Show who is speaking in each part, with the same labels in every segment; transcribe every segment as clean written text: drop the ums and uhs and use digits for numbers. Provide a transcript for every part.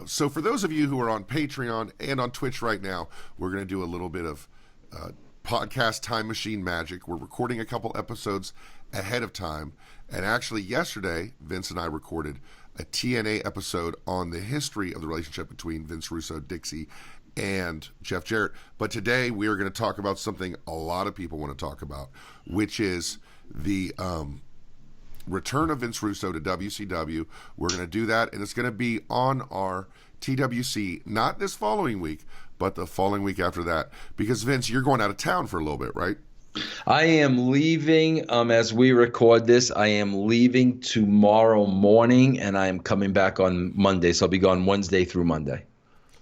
Speaker 1: So for those of you who are on Patreon and on Twitch right now, we're going to do a little bit of podcast time machine magic. We're recording a couple episodes ahead of time. And actually yesterday, Vince and I recorded a TNA episode on the history of the relationship between Vince Russo, Dixie, and Jeff Jarrett. But today we are going to talk about something a lot of people want to talk about, which is the return of Vince Russo to WCW. We're going to do that, and it's going to be on our TWC, not this following week, but the following week after that. Because, Vince, you're going out of town for a little bit, right?
Speaker 2: I am leaving, as we record this, I am leaving tomorrow morning, and I am coming back on Monday. So I'll be gone Wednesday through Monday.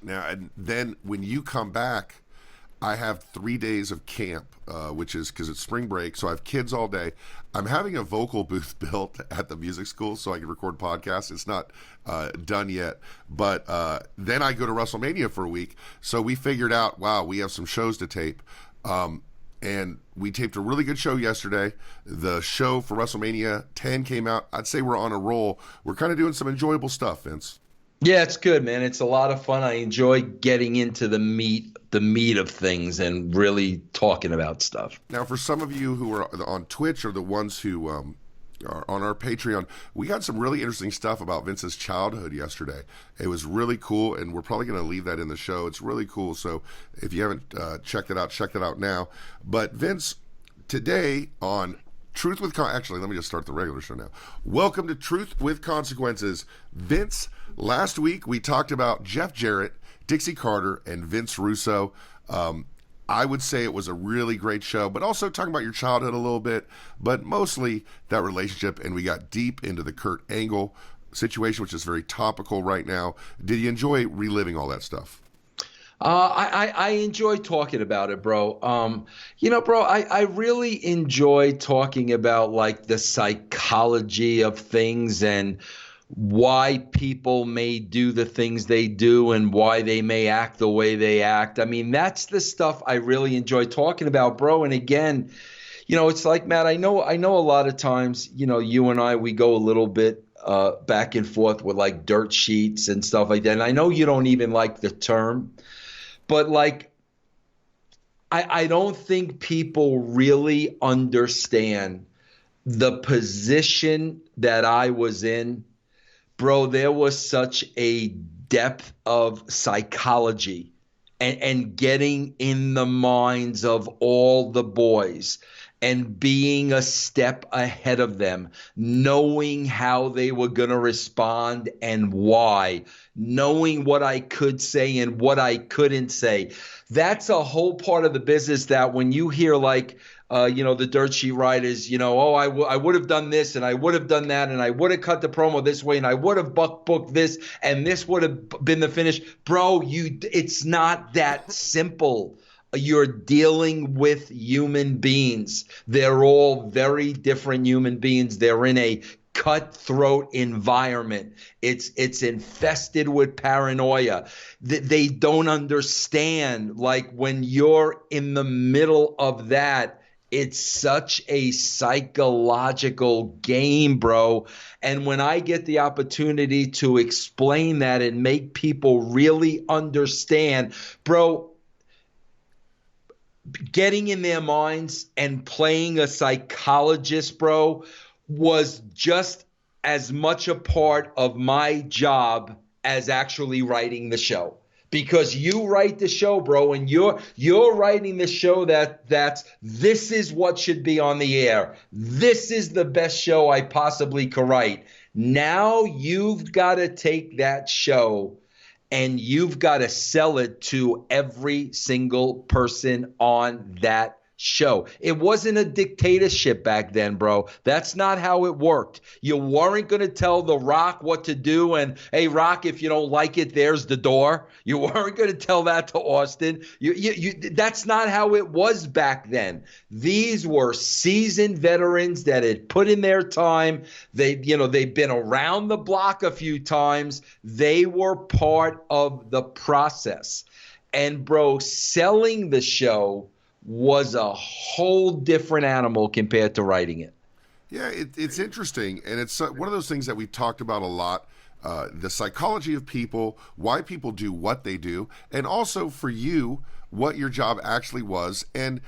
Speaker 1: Now, and then when you come back, I have 3 days of camp, which is because it's spring break, so I have kids all day. I'm having a vocal booth built at the music school so I can record podcasts. It's not done yet, but then I go to WrestleMania for a week. So we figured out, wow, we have some shows to tape. And we taped a really good show yesterday. The show for WrestleMania 10 came out. I'd say we're on a roll. We're kind of doing some enjoyable stuff, Vince.
Speaker 2: Yeah, it's good, man. It's a lot of fun. I enjoy getting into the meat of things and really talking about stuff.
Speaker 1: Now, for some of you who are on Twitch or the ones who are on our Patreon, we got some really interesting stuff about Vince's childhood yesterday. It was really cool, and we're probably going to leave that in the show. It's really cool. So if you haven't checked it out, check it out now. But Vince, today on Truth with actually, let me just start the regular show now. Welcome to Truth with Consequences. Vince, last week we talked about Jeff Jarrett, Dixie Carter, and Vince Russo. I would say it was a really great show, but also talking about your childhood a little bit, but mostly that relationship, and we got deep into the Kurt Angle situation, which is very topical right now. Did you enjoy reliving all that stuff?
Speaker 2: I enjoy talking about it, bro. Bro, I really enjoy talking about like the psychology of things and why people may do the things they do and why they may act the way they act. I mean, that's the stuff I really enjoy talking about, bro. And again, it's like, Matt, I know a lot of times, you and I, we go a little bit back and forth with like dirt sheets and stuff like that. And I know you don't even like the term, but like, I don't think people really understand the position that I was in. Bro, there was such a depth of psychology and getting in the minds of all the boys and being a step ahead of them, knowing how they were going to respond and why, knowing what I could say and what I couldn't say. That's a whole part of the business that when you hear like, the dirt sheet writers, I would have done this and I would have done that and I would have cut the promo this way and I would have booked this and this would have been the finish. Bro, it's not that simple. You're dealing with human beings. They're all very different human beings. They're in a cutthroat environment. It's infested with paranoia. They don't understand, like when you're in the middle of that, it's such a psychological game, bro. And when I get the opportunity to explain that and make people really understand, bro, getting in their minds and playing a psychologist, bro, was just as much a part of my job as actually writing the show. Because you write the show, bro, and you're writing the show this is what should be on the air. This is the best show I possibly could write. Now you've got to take that show and you've got to sell it to every single person on that show. It wasn't a dictatorship back then, bro. That's not how it worked. You weren't going to tell The Rock what to do and, hey, Rock, if you don't like it, there's the door. You weren't going to tell that to Austin. That's not how it was back then. These were seasoned veterans that had put in their time. They've been around the block a few times. They were part of the process. And, bro, selling the show was a whole different animal compared to writing it.
Speaker 1: Yeah, it's interesting, and it's one of those things that we've talked about a lot the psychology of people, why people do what they do, and also for you, what your job actually was. And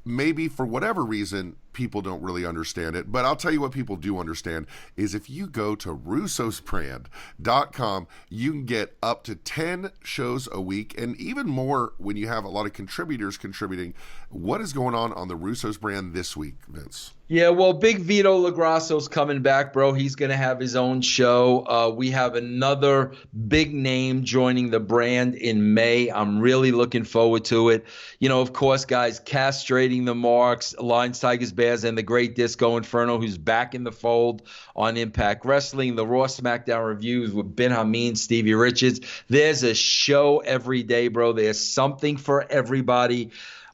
Speaker 1: maybe for whatever reason, people don't really understand it. But I'll tell you what people do understand is if you go to russosbrand.com, you can get up to 10 shows a week and even more when you have a lot of contributors contributing. What is going on the Russo's brand this week, Vince?
Speaker 2: Yeah, well, Big Vito LaGrasso's coming back, bro. He's going to have his own show. We have another big name joining the brand in May. I'm really looking forward to it. You know, of course, guys, Castrating the Marks, Lions, Tigers, Bears, and the Great Disco Inferno, who's back in the fold on Impact Wrestling. The Raw SmackDown reviews with Ben Hameen, Stevie Richards. There's a show every day, bro. There's something for everybody.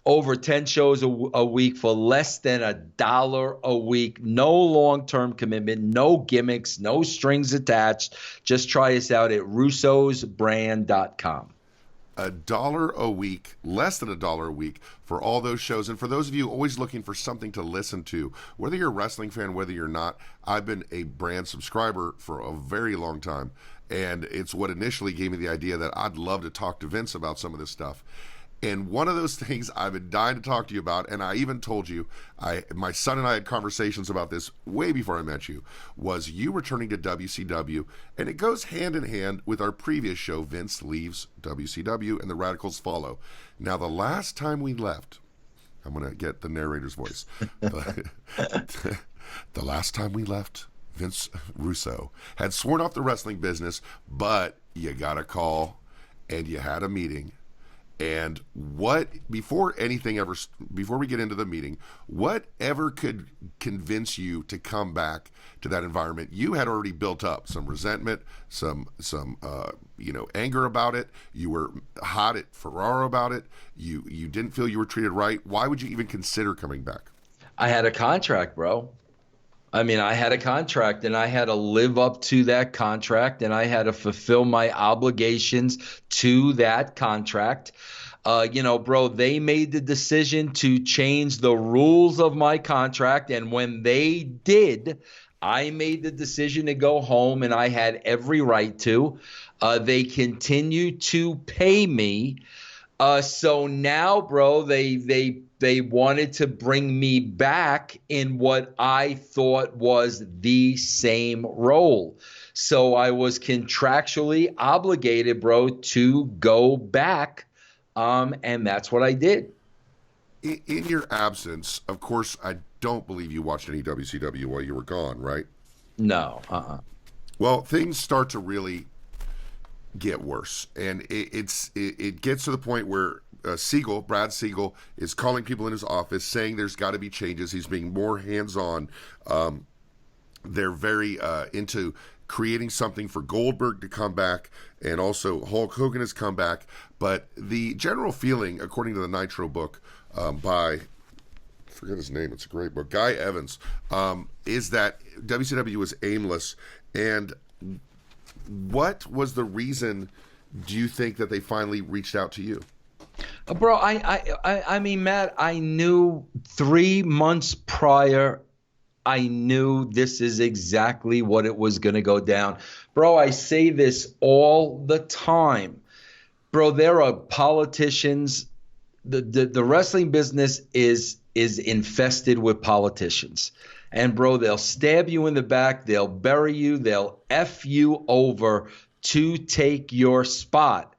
Speaker 2: Over 10 shows a week for less than $1 a week. No long-term commitment, no gimmicks, no strings attached. Just try us out at russosbrand.com.
Speaker 1: $1 a week, less than $1 a week for all those shows. And for those of you always looking for something to listen to, whether you're a wrestling fan, whether you're not, I've been a brand subscriber for a very long time. And it's what initially gave me the idea that I'd love to talk to Vince about some of this stuff. And one of those things I've been dying to talk to you about, and I even told you, my son and I had conversations about this way before I met you, was you returning to WCW, and it goes hand in hand with our previous show, Vince Leaves WCW, and the Radicals Follow. Now, the last time we left, I'm going to get the narrator's voice. The last time we left, Vince Russo had sworn off the wrestling business, but you got a call, and you had a meeting. And before we get into the meeting, whatever could convince you to come back to that environment? You had already built up some resentment, some anger about it. You were hot at Ferraro about it. You didn't feel you were treated right. Why would you even consider coming back?
Speaker 2: I had a contract, bro. I mean, I had a contract, and I had to live up to that contract, and I had to fulfill my obligations to that contract. Bro, they made the decision to change the rules of my contract, and when they did, I made the decision to go home, and I had every right to. They continue to pay me. So now, bro, they wanted to bring me back in what I thought was the same role. So I was contractually obligated, bro, to go back, and that's what I did.
Speaker 1: In your absence, of course, I don't believe you watched any WCW while you were gone, right?
Speaker 2: No.
Speaker 1: Well, things start to really get worse, and it gets to the point where Brad Siegel is calling people in his office saying there's got to be changes. He's being more hands-on. They're very into creating something for Goldberg to come back, and also Hulk Hogan has come back. But the general feeling, according to the Nitro book by, I forget his name, it's a great book, Guy Evans, is that WCW was aimless. And what was the reason, do you think, that they finally reached out to you?
Speaker 2: Bro, I mean, Matt, I knew 3 months prior, I knew this is exactly what it was going to go down. Bro, I say this all the time. Bro, there are politicians. The wrestling business is infested with politicians. And, bro, they'll stab you in the back. They'll bury you. They'll F you over to take your spot.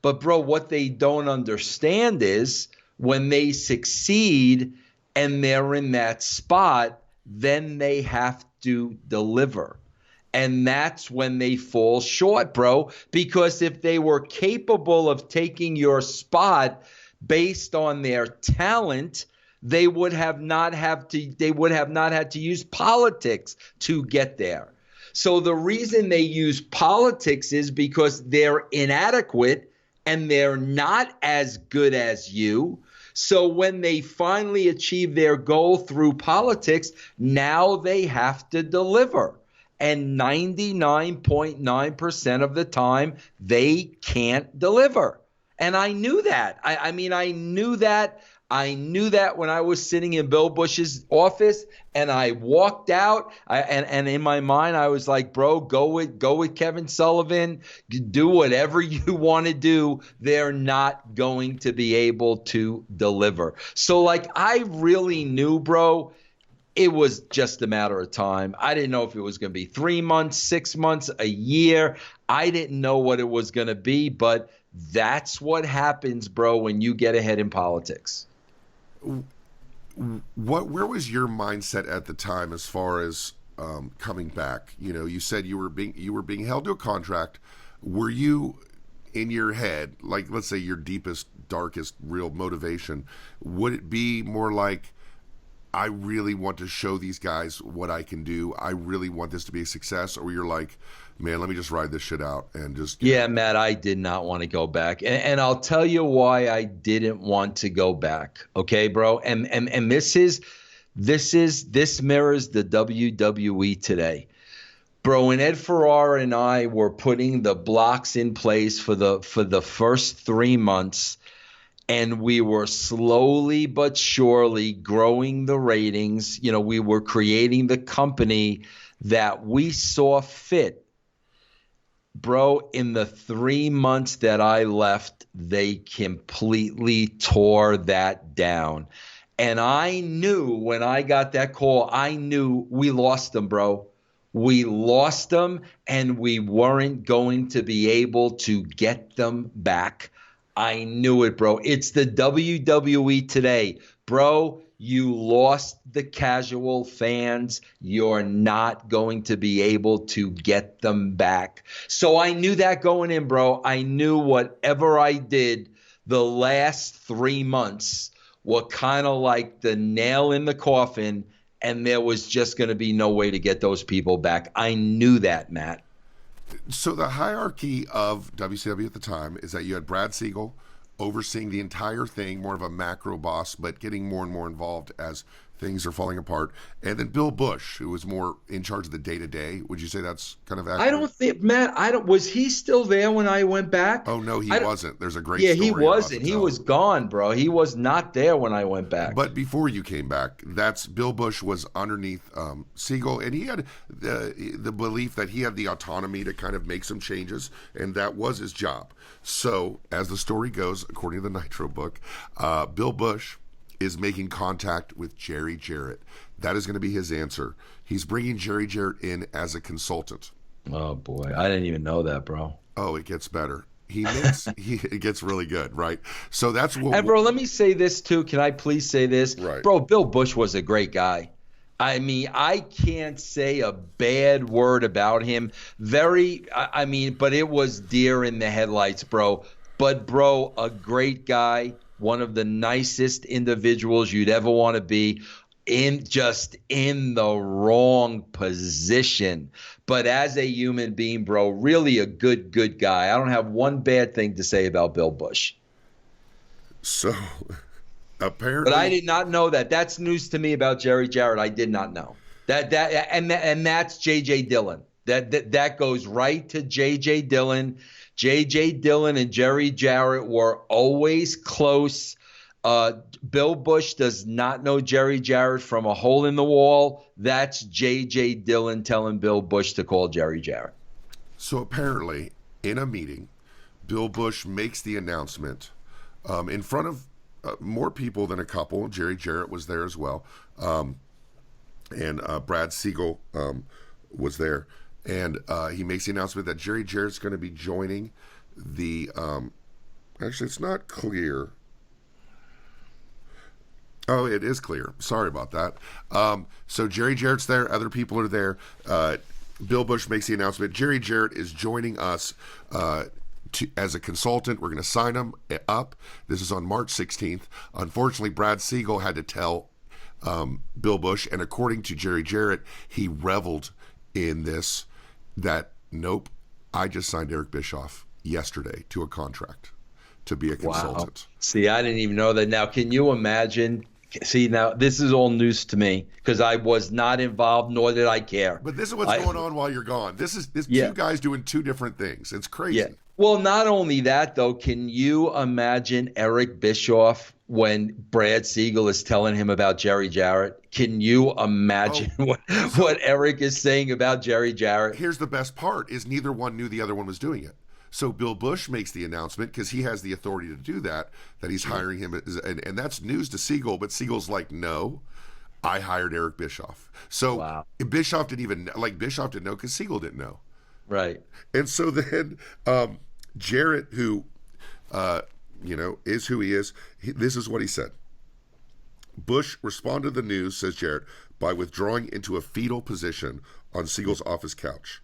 Speaker 2: But, bro, what they don't understand is when they succeed and they're in that spot, then they have to deliver. And that's when they fall short, bro, because if they were capable of taking your spot based on their talent, they would have not had to use politics to get there. So the reason they use politics is because they're inadequate and they're not as good as you. So when they finally achieve their goal through politics, now they have to deliver. And 99.9% of the time, they can't deliver. And I knew that. I knew that. I knew that when I was sitting in Bill Bush's office and I walked out. And in my mind, I was like, bro, go with Kevin Sullivan. Do whatever you want to do. They're not going to be able to deliver. So, like, I really knew, bro, it was just a matter of time. I didn't know if it was going to be 3 months, 6 months, a year. I didn't know what it was going to be, but that's what happens, bro, when you get ahead in politics.
Speaker 1: Where was your mindset at the time as far as coming back? You know, you said you were being held to a contract. Were you in your head, like, let's say your deepest, darkest, real motivation? Would it be more like, I really want to show these guys what I can do, I really want this to be a success? Or you're like, man, let me just ride this shit out and just
Speaker 2: Yeah, Matt, I did not want to go back. And I'll tell you why I didn't want to go back. Okay, bro? And this mirrors the WWE today. Bro, when Ed Ferrara and I were putting the blocks in place for the first 3 months, and we were slowly but surely growing the ratings, you know, we were creating the company that we saw fit. Bro, in the 3 months that I left, they completely tore that down. And I knew when I got that call, I knew we lost them, bro. We lost them, and we weren't going to be able to get them back. I knew it, bro. It's the WWE today. Bro, you lost the casual fans. You're not going to be able to get them back. So I knew that going in, bro. I knew whatever I did the last 3 months were kind of like the nail in the coffin, and there was just going to be no way to get those people back. I knew that, Matt.
Speaker 1: So the hierarchy of WCW at the time is that you had Brad Siegel overseeing the entire thing, more of a macro boss, but getting more and more involved as things are falling apart. And then Bill Bush, who was more in charge of the day-to-day. Would you say that's kind of accurate?
Speaker 2: I don't think, Matt, was he still there when I went back?
Speaker 1: Oh, no, he wasn't. There's a great
Speaker 2: story.
Speaker 1: Yeah,
Speaker 2: he wasn't. He was gone, bro. He was not there when I went back.
Speaker 1: But before you came back, that's Bill Bush was underneath Siegel, and he had the belief that he had the autonomy to kind of make some changes, and that was his job. So, as the story goes, according to the Nitro book, Bill Bush is making contact with Jerry Jarrett. That is going to be his answer. He's bringing Jerry Jarrett in as a consultant.
Speaker 2: Oh, boy. I didn't even know that, bro.
Speaker 1: Oh, it gets better. It gets really good, right? So that's what.
Speaker 2: And, bro, let me say this, too. Can I please say this?
Speaker 1: Right.
Speaker 2: Bro, Bill Bush was a great guy. I mean, I can't say a bad word about him. But it was deer in the headlights, bro. But, bro, a great guy. One of the nicest individuals you'd ever want to be, in the wrong position. But as a human being, bro, really a good guy. I don't have one bad thing to say about Bill Bush.
Speaker 1: So, apparently.
Speaker 2: But I did not know that. That's news to me about Jerry Jarrett. I did not know. And that's J.J. Dillon. That goes right to J.J. Dillon. J.J. Dillon and Jerry Jarrett were always close. Bill Bush does not know Jerry Jarrett from a hole in the wall. That's J.J. Dillon telling Bill Bush to call Jerry Jarrett.
Speaker 1: So apparently, in a meeting, Bill Bush makes the announcement in front of more people than a couple. Jerry Jarrett was there as well. And Brad Siegel was there. And he makes the announcement that Jerry Jarrett's going to be joining the actually, it's not clear. Oh, it is clear. Sorry about that. So Jerry Jarrett's there. Other people are there. Bill Bush makes the announcement. Jerry Jarrett is joining us as a consultant. We're going to sign him up. This is on March 16th. Unfortunately, Brad Siegel had to tell Bill Bush, and according to Jerry Jarrett, he reveled in this, that, nope, I just signed Eric Bischoff yesterday to a contract to be a consultant.
Speaker 2: Wow. See, I didn't even know that. Now, can you imagine? See, now this is all news to me because I was not involved, nor did I care.
Speaker 1: But this is what's going on while you're gone. This two guys doing two different things. It's crazy.
Speaker 2: Yeah. Well, not only that, though, can you imagine Eric Bischoff when Brad Siegel is telling him about Jerry Jarrett? Can you imagine
Speaker 1: Oh,
Speaker 2: what
Speaker 1: so
Speaker 2: Eric is saying about Jerry Jarrett?
Speaker 1: here's the best part: is neither one knew the other one was doing it. So Bill Bush makes the announcement because he has the authority to do that. That he's hiring him, and that's news to Siegel. But Siegel's like, no, I hired Eric Bischoff. So
Speaker 2: Wow.
Speaker 1: Bischoff didn't even Bischoff didn't know because Siegel didn't know.
Speaker 2: Right.
Speaker 1: And so then Jarrett, who is who he is, this is what he said. Bush responded to the news, says Jarrett, by withdrawing into a fetal position on Siegel's office couch.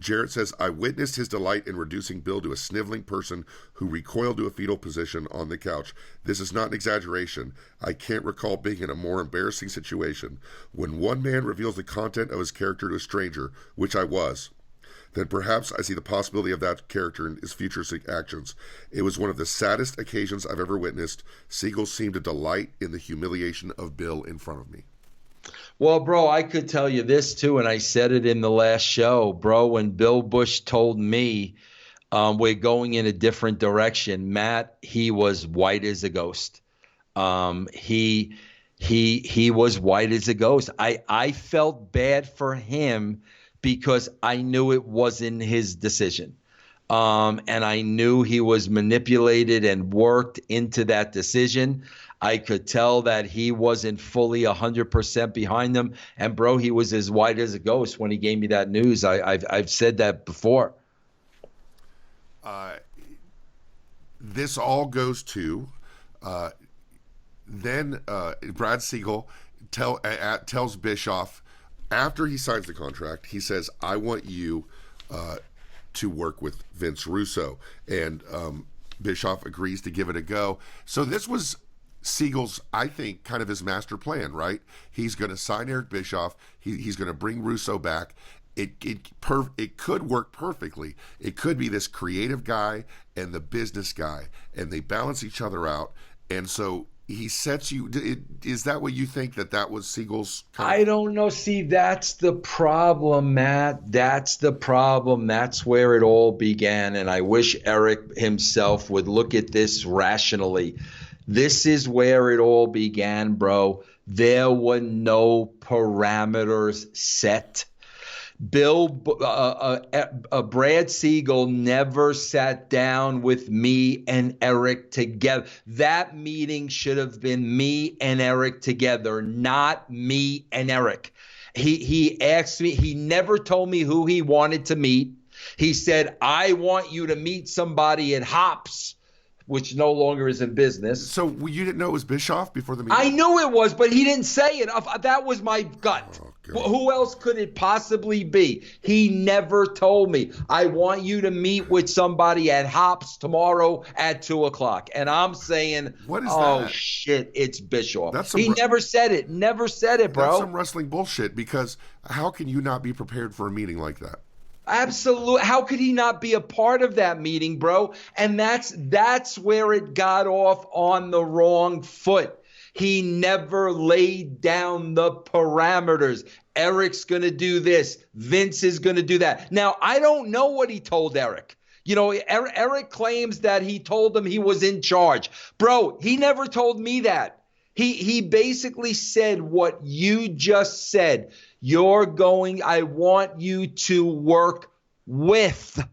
Speaker 1: Jarrett says, I witnessed his delight in reducing Bill to a sniveling person who recoiled to a fetal position on the couch. This is not an exaggeration. I can't recall being in a more embarrassing situation. When one man reveals the content of his character to a stranger, which I was, then perhaps I see the possibility of that character in his future actions. It was one of the saddest occasions I've ever witnessed. Siegel seemed to delight in the humiliation of Bill in front of me.
Speaker 2: Well, bro, I could tell you this too, and I said it in the last show, bro. When Bill Bush told me we're going in a different direction, Matt, he was white as a ghost. He was white as a ghost. I felt bad for him because I knew it wasn't his decision. And I knew he was manipulated and worked into that decision. I could tell that he wasn't fully 100% behind them. And, bro, he was as white as a ghost when he gave me that news. I've said that before.
Speaker 1: This all goes to then Brad Siegel tells Bischoff, after he signs the contract, he says, I want you to work with Vince Russo. And Bischoff agrees to give it a go. So this was Siegel's, I think, kind of his master plan, right? He's going to sign Eric Bischoff. He's going to bring Russo back. It could work perfectly. It could be this creative guy and the business guy, and they balance each other out. And so he sets you. Is that what you think that was Siegel's?
Speaker 2: I don't know. See, that's the problem, Matt. That's the problem. That's where it all began. And I wish Eric himself would look at this rationally. This is where it all began, bro. There were no parameters set. Brad Siegel never sat down with me and Eric together. That meeting should have been me and Eric together, not me and Eric. He asked me, he never told me who he wanted to meet. He said, I want you to meet somebody at Hops, which no longer is in business.
Speaker 1: So you didn't know it was Bischoff before the meeting?
Speaker 2: I knew it was, but he didn't say it. That was my gut.
Speaker 1: Oh,
Speaker 2: who else could it possibly be? He never told me. I want you to meet with somebody at Hops tomorrow at 2:00. And I'm saying,
Speaker 1: what is
Speaker 2: oh,
Speaker 1: that?
Speaker 2: shit, it's Bischoff.
Speaker 1: He
Speaker 2: never said it. Never said it, bro.
Speaker 1: That's some wrestling bullshit, because how can you not be prepared for a meeting like that?
Speaker 2: Absolutely. How could he not be a part of that meeting, bro? And that's where it got off on the wrong foot. He never laid down the parameters. Eric's going to do this. Vince is going to do that. Now, I don't know what he told Eric. You know, Eric claims that he told him he was in charge. Bro, he never told me that. He basically said what you just said. I want you to work with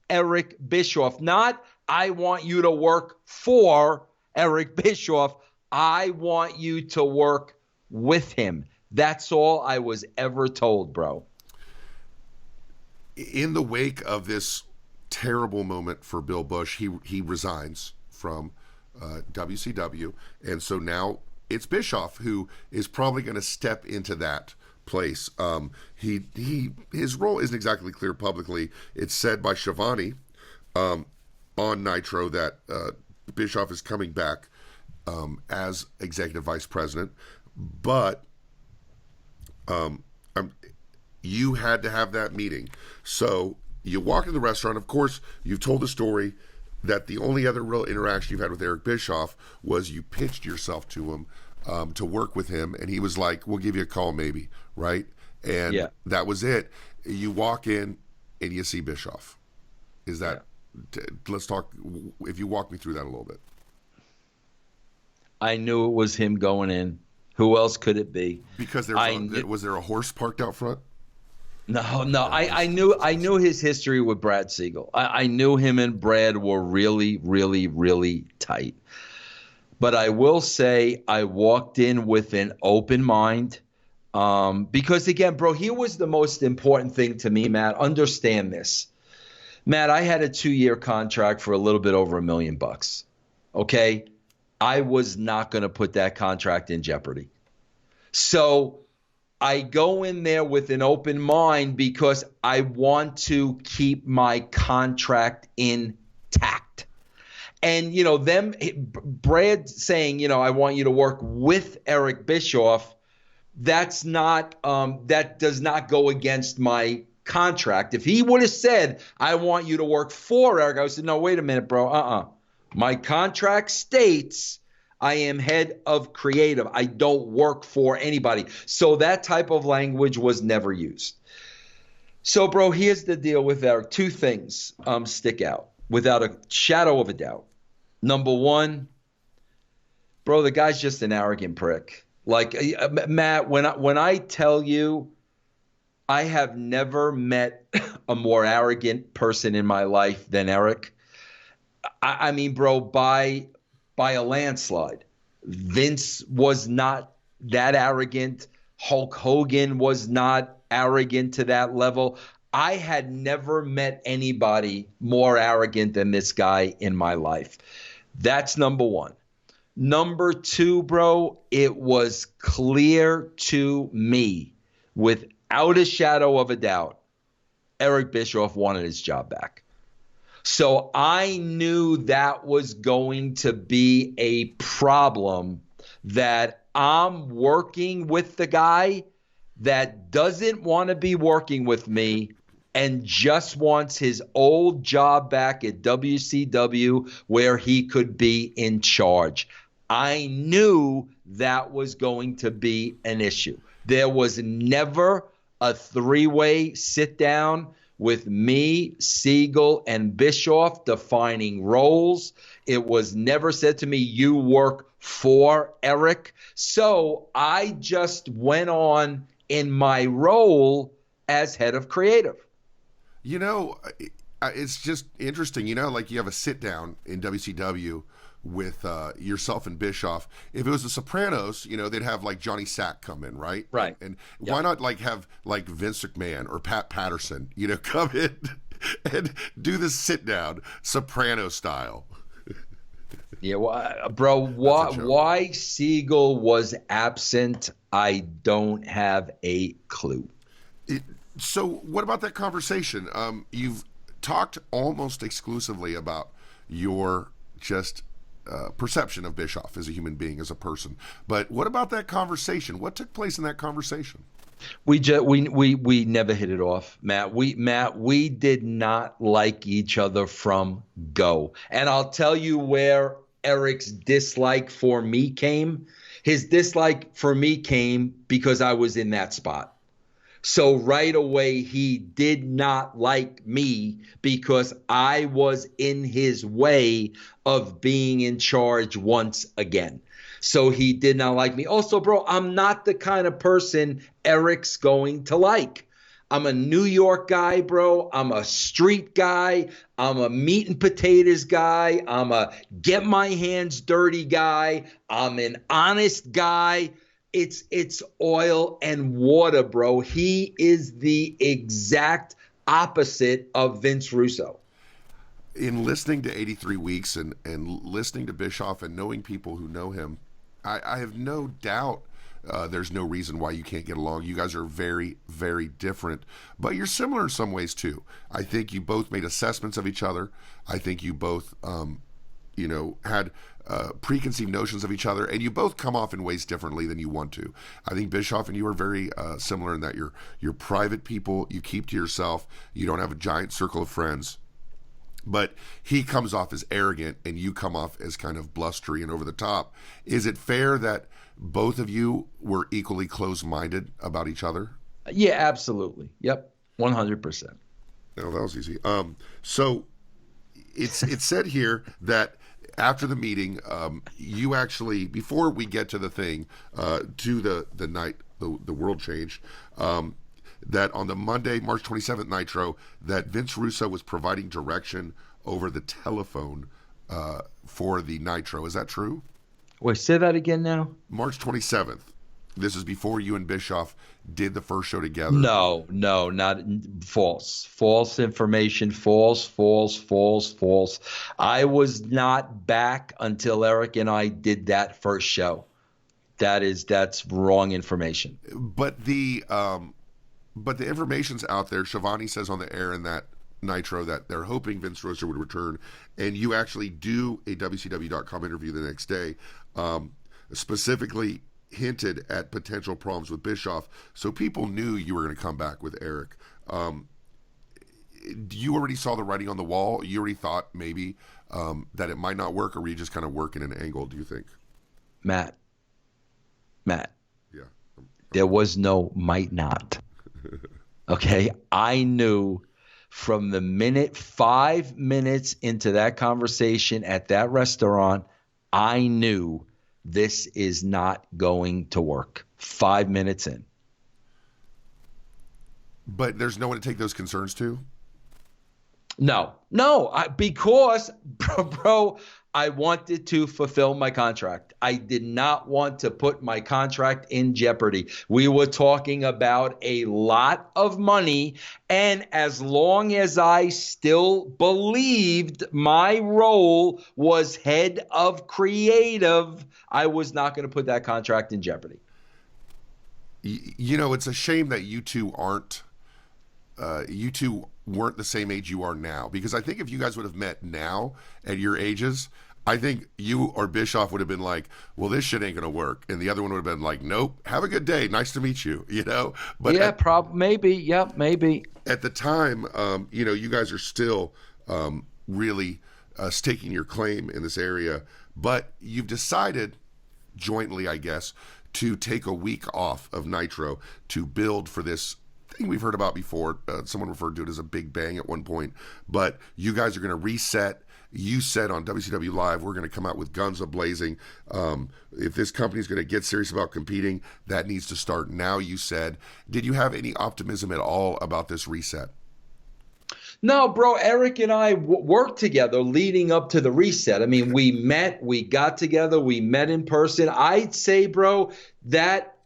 Speaker 2: Eric Bischoff. Not, I want you to work for Eric Bischoff. I want you to work with him. That's all I was ever told, bro.
Speaker 1: In the wake of this terrible moment for Bill Bush, he resigns from WCW, and so now it's Bischoff who is probably going to step into that place. His role isn't exactly clear publicly. It's said by Shivani on Nitro that Bischoff is coming back as executive vice president, but you had to have that meeting. So you walk in the restaurant. Of course, you've told the story that the only other real interaction you've had with Eric Bischoff was you pitched yourself to him to work with him, and he was like, we'll give you a call maybe, right? And that was it. You walk in and you see Bischoff. Is that let's talk, if you walk me through that a little bit.
Speaker 2: I knew it was him going in. Who else could it be?
Speaker 1: Because
Speaker 2: I knew,
Speaker 1: was there a horse parked out front?
Speaker 2: no.
Speaker 1: Or
Speaker 2: I knew his history with Brad Siegel. I knew him and Brad were really, really, really tight. But I will say I walked in with an open mind. Because again, bro, here was the most important thing to me, Matt. Understand this. Matt, I had a 2-year contract for a little bit over $1 million. Okay. I was not going to put that contract in jeopardy. So I go in there with an open mind because I want to keep my contract intact. And, Brad saying, I want you to work with Eric Bischoff, that's not, that does not go against my contract. If he would have said, I want you to work for Eric, I would say, no, wait a minute, bro. My contract states I am head of creative. I don't work for anybody. So that type of language was never used. So, bro, here's the deal with Eric. 2 things stick out without a shadow of a doubt. Number one, bro, the guy's just an arrogant prick. Like, Matt, when I tell you I have never met a more arrogant person in my life than Eric, I mean, bro, by a landslide. Vince was not that arrogant. Hulk Hogan was not arrogant to that level. I had never met anybody more arrogant than this guy in my life. That's number one. Number 2, bro, it was clear to me, without a shadow of a doubt, Eric Bischoff wanted his job back. So I knew that was going to be a problem, that I'm working with the guy that doesn't want to be working with me and just wants his old job back at WCW where he could be in charge. I knew that was going to be an issue. There was never a 3-way sit down with me, Siegel, and Bischoff defining roles. It was never said to me, you work for Eric. So I just went on in my role as head of creative.
Speaker 1: It's just interesting, like you have a sit down in WCW with yourself and Bischoff. If it was the Sopranos, they'd have like Johnny Sack come in, right?
Speaker 2: Right.
Speaker 1: And why not have like Vince McMahon or Pat Patterson, come in and do the sit down Soprano style?
Speaker 2: Yeah, well, bro, why Siegel was absent, I don't have a clue.
Speaker 1: So what about that conversation? You've talked almost exclusively about your just perception of Bischoff as a human being, as a person. But what about that conversation? What took place in that conversation?
Speaker 2: We never hit it off, Matt. We did not like each other from go. And I'll tell you where Eric's dislike for me came. His dislike for me came because I was in that spot. So right away, he did not like me because I was in his way of being in charge once again. So he did not like me. Also, bro, I'm not the kind of person Eric's going to like. I'm a New York guy, bro. I'm a street guy. I'm a meat and potatoes guy. I'm a get my hands dirty guy. I'm an honest guy. It's oil and water, bro. He is the exact opposite of Vince Russo.
Speaker 1: In listening to 83 Weeks and listening to Bischoff and knowing people who know him, I have no doubt there's no reason why you can't get along. You guys are very, very different, but you're similar in some ways too. I think you both made assessments of each other. I think you both, had preconceived notions of each other, and you both come off in ways differently than you want to. I think Bischoff and you are very similar in that you're private people. You keep to yourself. You don't have a giant circle of friends. But he comes off as arrogant, and you come off as kind of blustery and over the top. Is it fair that both of you were equally close-minded about each other?
Speaker 2: Yeah, absolutely. Yep, 100%.
Speaker 1: No, that was easy. So it's said here that after the meeting, you actually, before we get to the thing, to the night, the world change, that on the Monday, March 27th Nitro, that Vince Russo was providing direction over the telephone for the Nitro. Is that true?
Speaker 2: Wait, say that again now.
Speaker 1: March 27th. This is before you and Bischoff did the first show together.
Speaker 2: No, not false. False information. False. I was not back until Eric and I did that first show. That's wrong information.
Speaker 1: But the information's out there. Shivani says on the air in that Nitro that they're hoping Vince Russo would return, and you actually do a WCW.com interview the next day, specifically hinted at potential problems with Bischoff, so people knew you were going to come back with Eric. You already saw the writing on the wall? You already thought maybe that it might not work, or were you just kind of working an angle, do you think?
Speaker 2: Matt,
Speaker 1: Yeah.
Speaker 2: there was no might not. Okay? I knew from the minute 5 minutes into that conversation at that restaurant, I knew this is not going to work. 5 minutes in.
Speaker 1: But there's no one to take those concerns to?
Speaker 2: No, because, bro, I wanted to fulfill my contract. I did not want to put my contract in jeopardy. We were talking about a lot of money, and as long as I still believed my role was head of creative, I was not going to put that contract in jeopardy.
Speaker 1: You know, it's a shame that you two weren't the same age you are now, because I think if you guys would have met now at your ages, I think you or Bischoff would have been like, well, this shit ain't gonna work, and the other one would have been like, nope, have a good day, nice to meet you, you know. But
Speaker 2: yeah, maybe.
Speaker 1: At the time, you know, you guys are still really staking your claim in this area, but you've decided jointly, I guess, to take a week off of Nitro to build for this thing we've heard about before. Someone referred to it as a big bang at one point, but you guys are going to reset. You said on WCW Live, we're going to come out with guns a-blazing. If this company is going to get serious about competing, that needs to start now, you said. Did you have any optimism at all about this reset?
Speaker 2: No, bro, Eric and I worked together leading up to the reset. I mean, we got together, we met in person. I'd say, bro, that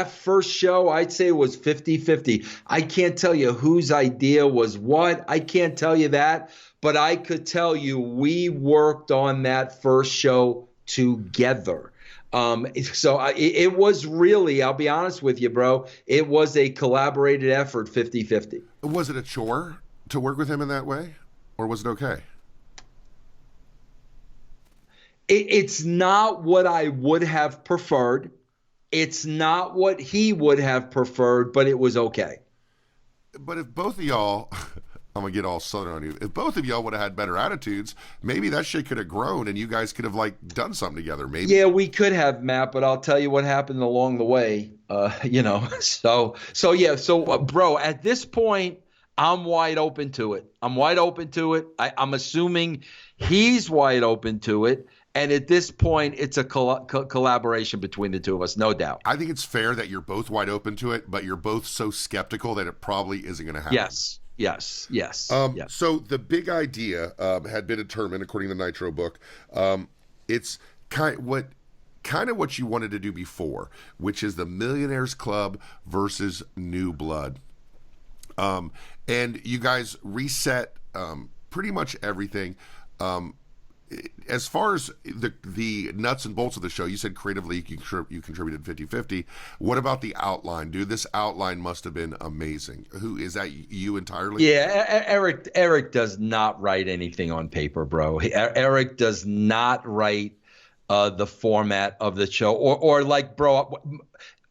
Speaker 2: first show, I'd say it was 50-50. I can't tell you whose idea was what. I can't tell you that. But I could tell you we worked on that first show together. It was really, I'll be honest with you, bro, it was a collaborated effort, 50-50.
Speaker 1: Was it a chore to work with him in that way? Or was it okay?
Speaker 2: It's not what I would have preferred. It's not what he would have preferred, but it was okay.
Speaker 1: But if both of y'all, I'm going to get all southern on you, if both of y'all would have had better attitudes, maybe that shit could have grown and you guys could have done something together. Maybe. Yeah,
Speaker 2: we could have, Matt, but I'll tell you what happened along the way. So bro, at this point, I'm wide open to it. I'm assuming he's wide open to it. And at this point, it's a collaboration between the two of us, no doubt.
Speaker 1: I think it's fair that you're both wide open to it, but you're both so skeptical that it probably isn't going to happen.
Speaker 2: Yes.
Speaker 1: So the big idea had been determined, according to the Nitro book. It's kind of what you wanted to do before, which is the Millionaires Club versus New Blood. And you guys reset pretty much everything. As far as the nuts and bolts of the show, you said creatively you contributed 50-50. What about the outline, dude? This outline must have been amazing. Who is that? You entirely?
Speaker 2: Yeah, Eric does not write anything on paper, bro. Eric does not write the format of the show, or bro,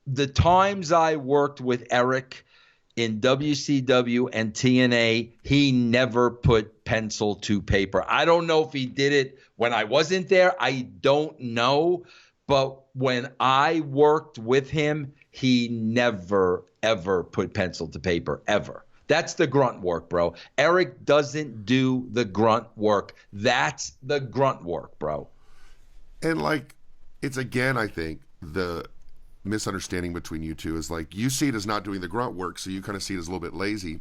Speaker 2: the times I worked with Eric in WCW and TNA, he never put pencil to paper. I don't know if he did it when I wasn't there. I don't know. But when I worked with him, he never, ever put pencil to paper, ever. That's the grunt work, bro. Eric doesn't do the grunt work. That's the grunt work, bro.
Speaker 1: And like, it's again, I think the misunderstanding between you two is like you see it as not doing the grunt work, so you kind of see it as a little bit lazy.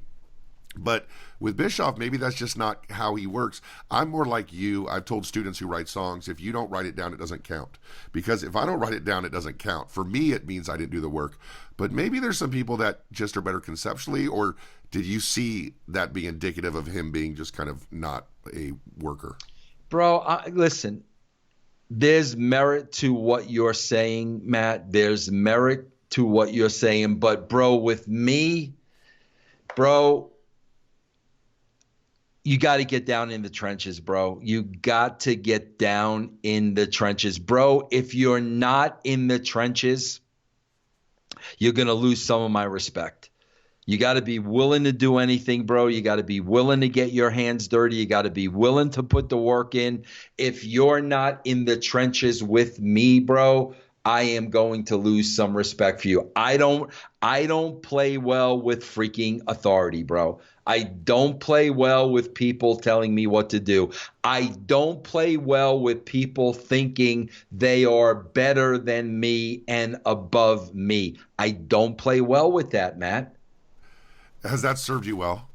Speaker 1: But with Bischoff, maybe that's just not how he works. I'm more like you. I've told students who write songs, if you don't write it down, it doesn't count. Because if I don't write it down, it doesn't count. For me, it means I didn't do the work. But maybe there's some people that just are better conceptually, or did you see that being indicative of him being just kind of not a worker?
Speaker 2: Bro, listen, there's merit to what you're saying, Matt. There's merit to what you're saying. But, bro, with me, bro, you got to get down in the trenches, bro. You got to get down in the trenches. Bro, if you're not in the trenches, you're going to lose some of my respect. You got to be willing to do anything, bro. You got to be willing to get your hands dirty. You got to be willing to put the work in. If you're not in the trenches with me, bro, I am going to lose some respect for you. I don't play well with freaking authority, bro. I don't play well with people telling me what to do. I don't play well with people thinking they are better than me and above me. I don't play well with that, Matt.
Speaker 1: Has that served you well?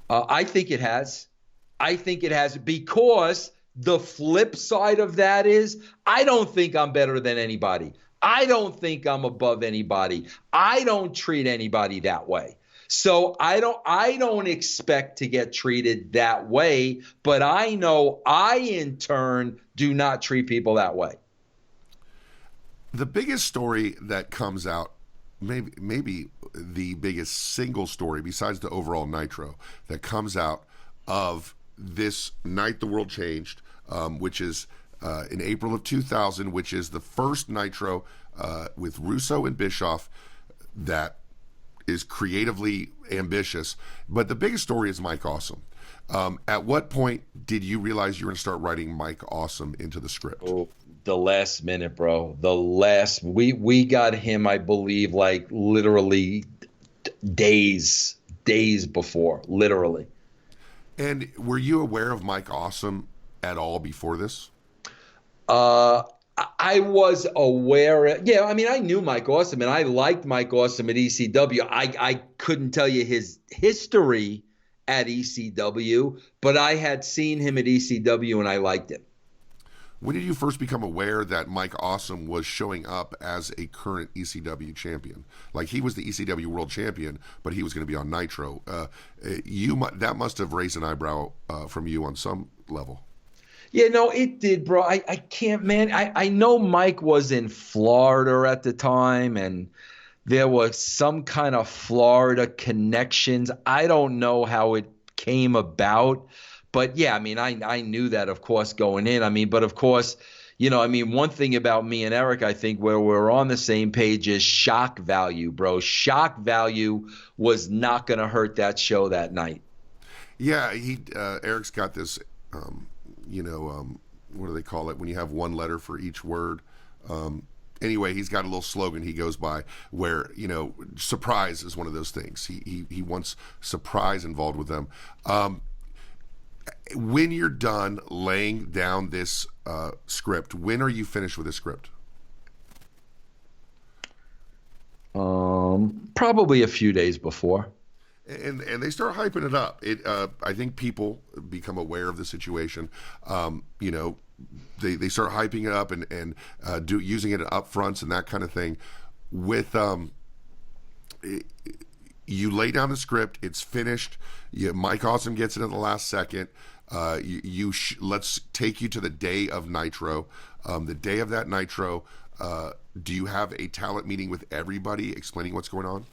Speaker 2: I think it has. I think it has, because the flip side of that is I don't think I'm better than anybody. I don't think I'm above anybody. I don't treat anybody that way. So I don't expect to get treated that way, but I know I in turn do not treat people that way.
Speaker 1: The biggest story that comes out, maybe the biggest single story besides the overall Nitro that comes out of this night the world changed, which is in April of 2000, which is the first Nitro with Russo and Bischoff that is creatively ambitious. But the biggest story is Mike Awesome. At what point did you realize you were going to start writing Mike Awesome into the script?
Speaker 2: Oh, the last minute, bro. We got him, I believe, like literally days before, literally.
Speaker 1: And were you aware of Mike Awesome at all before this?
Speaker 2: I was aware. Yeah, I mean, I knew Mike Awesome, and I liked Mike Awesome at ECW. I couldn't tell you his history at ECW, but I had seen him at ECW, and I liked him.
Speaker 1: When did you first become aware that Mike Awesome was showing up as a current ECW champion? Like, he was the ECW world champion, but he was going to be on Nitro. That must have raised an eyebrow from you on some level.
Speaker 2: Yeah, no, it did, bro. I can't, man. I know Mike was in Florida at the time, and there was some kind of Florida connections. I don't know how it came about, but yeah, I mean, I knew that, of course, going in. I mean, but of course, you know, I mean, one thing about me and Eric, I think, where we're on the same page is shock value, bro. Shock value was not going to hurt that show that night.
Speaker 1: Yeah, Eric's got this. What do they call it when you have one letter for each word? Anyway, he's got a little slogan he goes by where, surprise is one of those things. He wants surprise involved with them. When you're done laying down this script, when are you finished with this script?
Speaker 2: Probably a few days before.
Speaker 1: And they start hyping it up. I think people become aware of the situation. They start hyping it up and using it at upfronts and that kind of thing. With you lay down the script, it's finished. Mike Awesome gets it in the last second. Let's take you to the day of Nitro. The day of that Nitro, do you have a talent meeting with everybody explaining what's going on?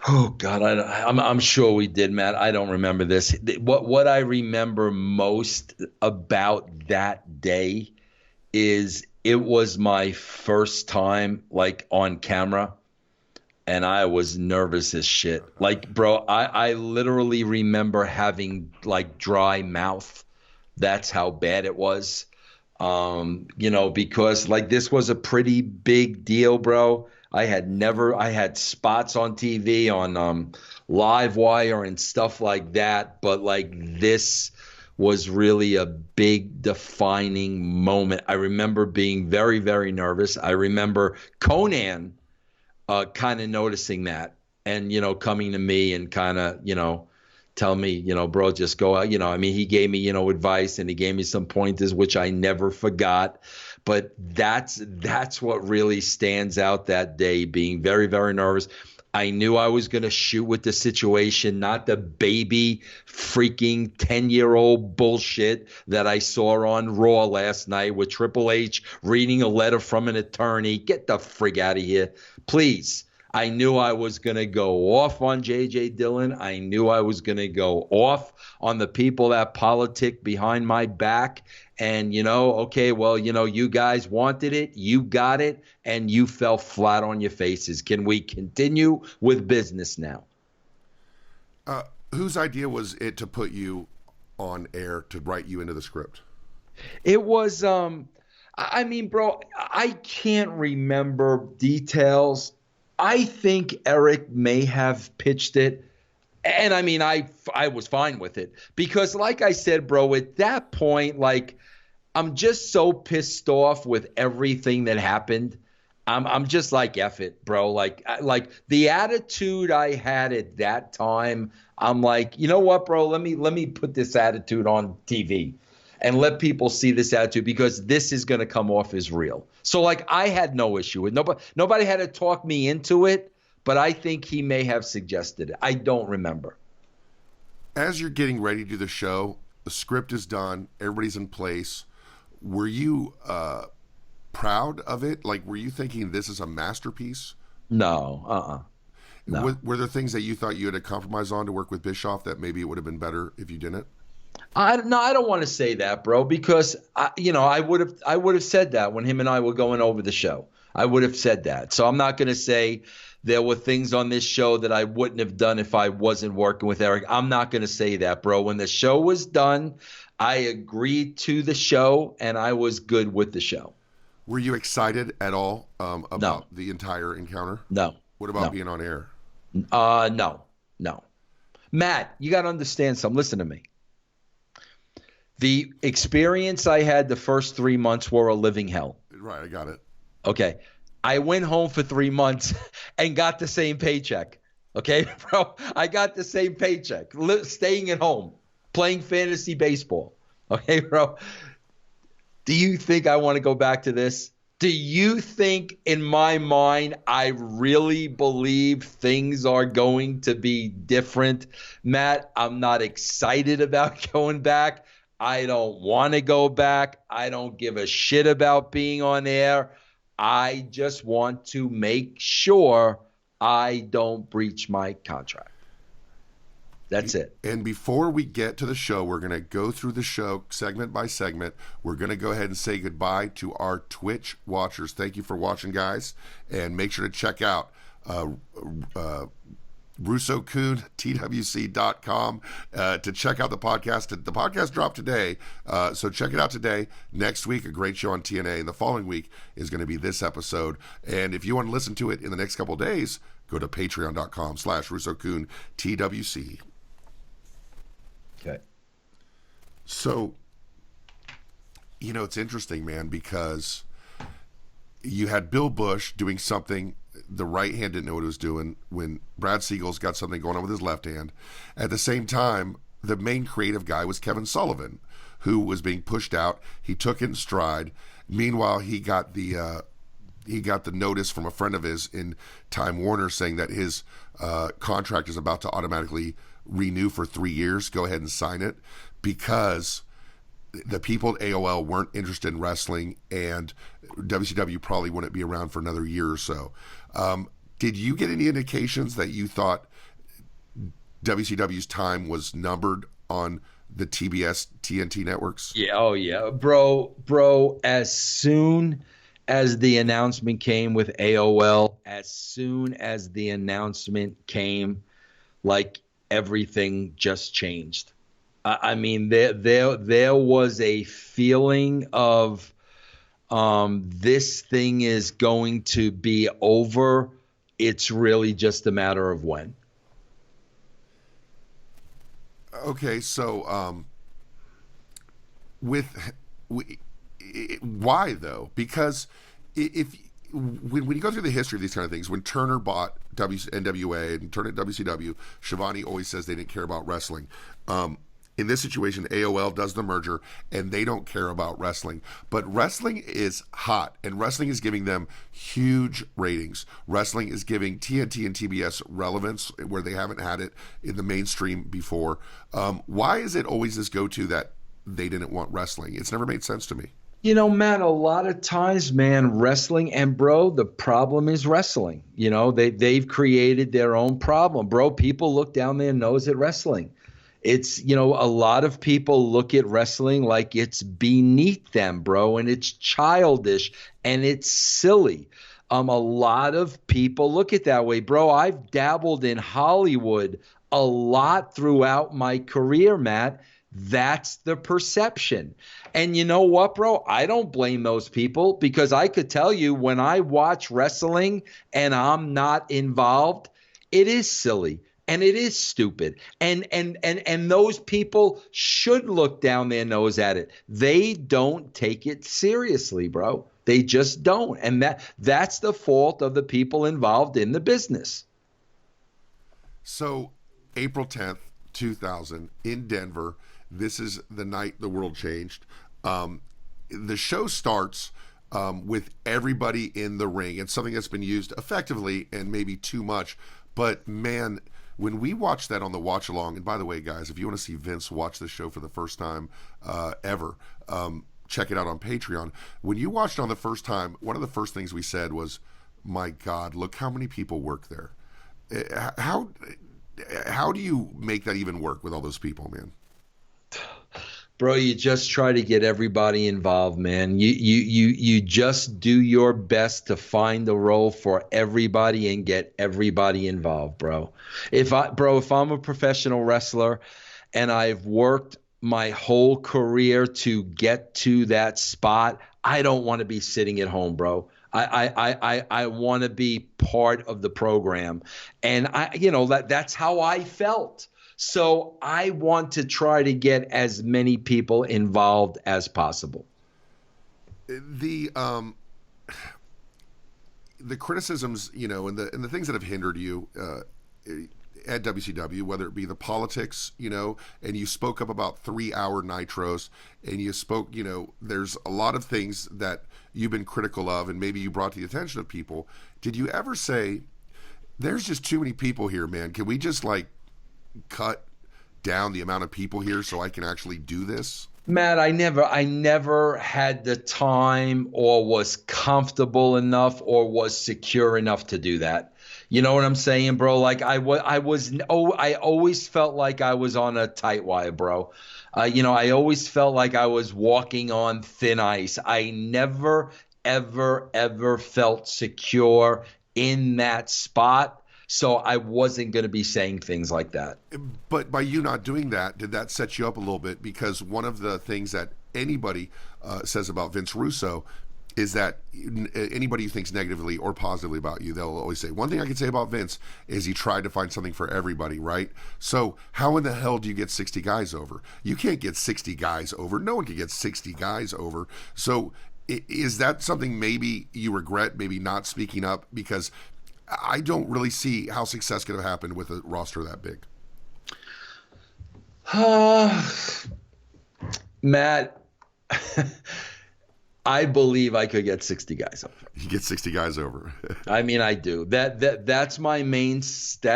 Speaker 2: Oh God, I'm sure we did, Matt. I don't remember this. What I remember most about that day is it was my first time like on camera, and I was nervous as shit. Like, bro, I literally remember having like dry mouth. That's how bad it was. Because like this was a pretty big deal, bro. I had spots on TV on Live Wire and stuff like that, but like this was really a big defining moment. I remember being very, very nervous. I remember Conan kind of noticing that and, coming to me and kind of, tell me, bro, just go out. I mean, he gave me, advice and he gave me some pointers, which I never forgot. But that's what really stands out that day, being very, very nervous. I knew I was going to shoot with the situation, not the baby freaking 10-year-old bullshit that I saw on Raw last night with Triple H reading a letter from an attorney. Get the frig out of here, please. I knew I was going to go off on J.J. Dillon. I knew I was going to go off on the people that politic behind my back. And, okay, well, you guys wanted it, you got it, and you fell flat on your faces. Can we continue with business now?
Speaker 1: Whose idea was it to put you on air, to write you into the script?
Speaker 2: It was, I mean, bro, I can't remember details. I think Eric may have pitched it. And I mean, I was fine with it because like I said, bro, at that point, like, I'm just so pissed off with everything that happened. I'm just like, F it, bro. Like the attitude I had at that time, I'm like, you know what, bro, let me put this attitude on TV and let people see this attitude because this is going to come off as real. So like, I had no issue with nobody had to talk me into it, but I think he may have suggested it. I don't remember.
Speaker 1: As you're getting ready to do the show, the script is done, everybody's in place. Were you proud of it? Like, were you thinking this is a masterpiece?
Speaker 2: No, no.
Speaker 1: Were there things that you thought you had to compromise on to work with Bischoff that maybe it would have been better if you didn't?
Speaker 2: I don't want to say that, bro, because I would have said that when him and I were going over the show. I would have said that. So I'm not going to say there were things on this show that I wouldn't have done if I wasn't working with Eric. I'm not going to say that, bro. When the show was done, I agreed to the show, and I was good with the show.
Speaker 1: Were you excited at all about the entire encounter?
Speaker 2: No.
Speaker 1: What about being on air?
Speaker 2: No. Matt, you got to understand something. Listen to me. The experience I had the first 3 months were a living hell.
Speaker 1: Right, I got it.
Speaker 2: Okay. I went home for 3 months and got the same paycheck. Okay, bro? I got the same paycheck, staying at home, playing fantasy baseball. Okay, bro? Do you think I want to go back to this? Do you think in my mind I really believe things are going to be different? Matt, I'm not excited about going back. I don't want to go back. I don't give a shit about being on air. I just want to make sure I don't breach my contract. That's it.
Speaker 1: And before we get to the show, we're going to go through the show segment by segment. We're going to go ahead and say goodbye to our Twitch watchers. Thank you for watching, guys. And make sure to check out russo-kun, TWC.com to check out the podcast. The podcast dropped today, so check it out today. Next week, a great show on TNA. And the following week is going to be this episode. And if you want to listen to it in the next couple of days, go to patreon.com/russo-kun, TWC.
Speaker 2: Okay.
Speaker 1: So, it's interesting, man, because you had Bill Bush doing something the right hand didn't know what it was doing when Brad Siegel's got something going on with his left hand. At the same time, the main creative guy was Kevin Sullivan, who was being pushed out. He took it in stride. Meanwhile, he got the notice from a friend of his in Time Warner saying that his contract is about to automatically renew for 3 years. Go ahead and sign it, because the people at AOL weren't interested in wrestling, and WCW probably wouldn't be around for another year or so. Did you get any indications that you thought WCW's time was numbered on the TBS TNT networks?
Speaker 2: Yeah. Oh yeah, bro. As soon as the announcement came with AOL, as soon as the announcement came, like, everything just changed. I mean, there was a feeling of This thing is going to be over. It's really just a matter of when.
Speaker 1: Okay, so with why though? Because if when you go through the history of these kind of things, when Turner bought NWA and turned it WCW, Shivani always says they didn't care about wrestling. In this situation, AOL does the merger and they don't care about wrestling. But wrestling is hot and wrestling is giving them huge ratings. Wrestling is giving TNT and TBS relevance where they haven't had it in the mainstream before. Why is it always this go-to that they didn't want wrestling? It's never made sense to me.
Speaker 2: Matt, a lot of times, man, wrestling and bro, the problem is wrestling. They've created their own problem. Bro, people look down their nose at wrestling. It's, a lot of people look at wrestling like it's beneath them, bro, and it's childish and it's silly. A lot of people look at that way, bro. I've dabbled in Hollywood a lot throughout my career, Matt. That's the perception. And you know what, bro? I don't blame those people because I could tell you when I watch wrestling and I'm not involved, it is silly and it is stupid. And those people should look down their nose at it. They don't take it seriously, bro. They just don't. And that's the fault of the people involved in the business.
Speaker 1: So, April 10th, 2000 in Denver. This is the night the world changed. The show starts with everybody in the ring. It's something that's been used effectively and maybe too much. But man, when we watched that on the watch along, and by the way, guys, if you want to see Vince watch the show for the first time ever, check it out on Patreon. When you watched it on the first time, one of the first things we said was, my God, look how many people work there. How do you make that even work with all those people, man?
Speaker 2: Bro, you just try to get everybody involved, man. You just do your best to find a role for everybody and get everybody involved, bro. If I'm a professional wrestler and I've worked my whole career to get to that spot, I don't want to be sitting at home, bro. I want to be part of the program. And that's how I felt. So I want to try to get as many people involved as possible.
Speaker 1: The criticisms, and the things that have hindered you at WCW, whether it be the politics, and you spoke up about 3-hour nitros, and you spoke, there's a lot of things that you've been critical of, and maybe you brought to the attention of people. Did you ever say, there's just too many people here, man? Can we just cut down the amount of people here so I can actually do this?
Speaker 2: Matt, I never had the time or was comfortable enough or was secure enough to do that. You know what I'm saying, bro? Like I always felt like I was on a tight wire, bro. I always felt like I was walking on thin ice. I never, ever, ever felt secure in that spot. So I wasn't going to be saying things like that.
Speaker 1: But by you not doing that, did that set you up a little bit? Because one of the things that anybody says about Vince Russo is that anybody who thinks negatively or positively about you, they'll always say, one thing I can say about Vince is he tried to find something for everybody, right? So how in the hell do you get 60 guys over? You can't get 60 guys over. No one can get 60 guys over. So is that something maybe you regret, maybe not speaking up? Because I don't really see how success could have happened with a roster that big.
Speaker 2: Matt, I believe I could get 60 guys over.
Speaker 1: You get 60 guys over.
Speaker 2: I mean, I do. That's my mindset,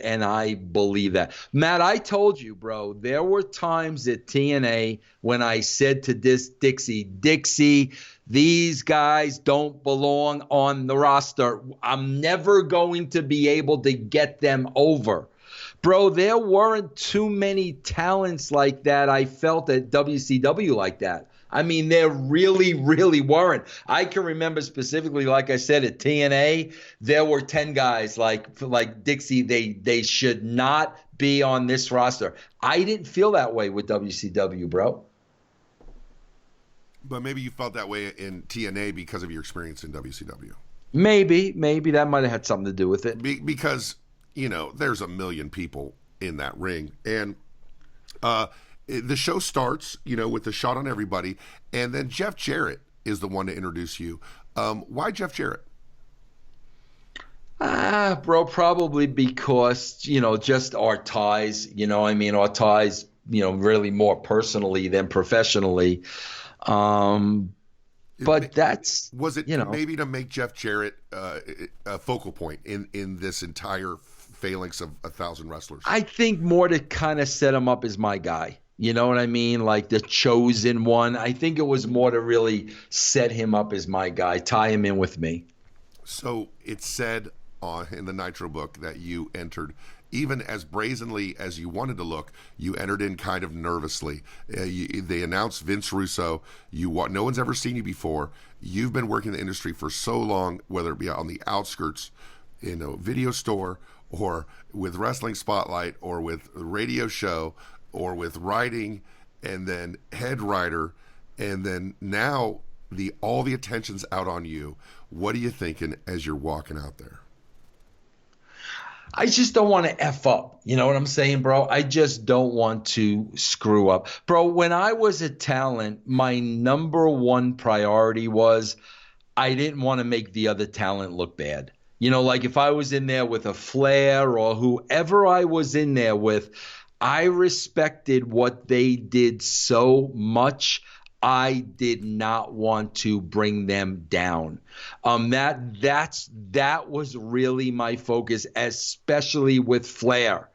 Speaker 2: and I believe that. Matt, I told you, bro, there were times at TNA when I said to Dixie, these guys don't belong on the roster. I'm never going to be able to get them over. Bro, there weren't too many talents like that I felt at WCW like that. I mean, there really, really weren't. I can remember specifically, like I said, at TNA, there were 10 guys like Dixie. They should not be on this roster. I didn't feel that way with WCW, bro.
Speaker 1: But maybe you felt that way in TNA because of your experience in WCW.
Speaker 2: Maybe that might have had something to do with it.
Speaker 1: Because, there's a million people in that ring. And the show starts, with the shot on everybody. And then Jeff Jarrett is the one to introduce you. Why Jeff Jarrett?
Speaker 2: Bro, probably because, just our ties, our ties, really more personally than professionally. But that's,
Speaker 1: was it maybe to make Jeff Jarrett a focal point in this entire phalanx of 1,000 wrestlers?
Speaker 2: I think more to kind of set him up as my guy. You know what I mean? Like the chosen one. I think it was more to really set him up as my guy, tie him in with me. So
Speaker 1: it said in the Nitro book that you entered, even as brazenly as you wanted to look, you entered in kind of nervously. They announced Vince Russo. No one's ever seen you before. You've been working in the industry for so long, whether it be on the outskirts, in a video store, or with Wrestling Spotlight, or with a radio show, or with writing, and then head writer, and then now all the attention's out on you. What are you thinking as you're walking out there?
Speaker 2: I just don't want to F up. You know what I'm saying, bro? I just don't want to screw up. Bro, when I was a talent, my number one priority was I didn't want to make the other talent look bad. Like if I was in there with a Flair or whoever I was in there with, I respected what they did so much. I did not want to bring them down. That was really my focus, especially with Flair.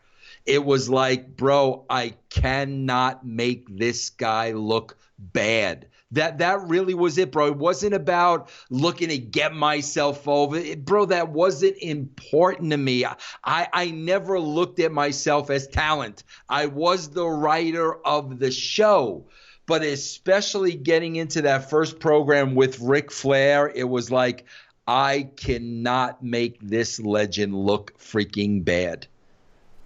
Speaker 2: It was like, bro, I cannot make this guy look bad. That really was it, bro. It wasn't about looking to get myself over. Bro, that wasn't important to me. I never looked at myself as talent. I was the writer of the show. But especially getting into that first program with Ric Flair, it was like, I cannot make this legend look freaking bad.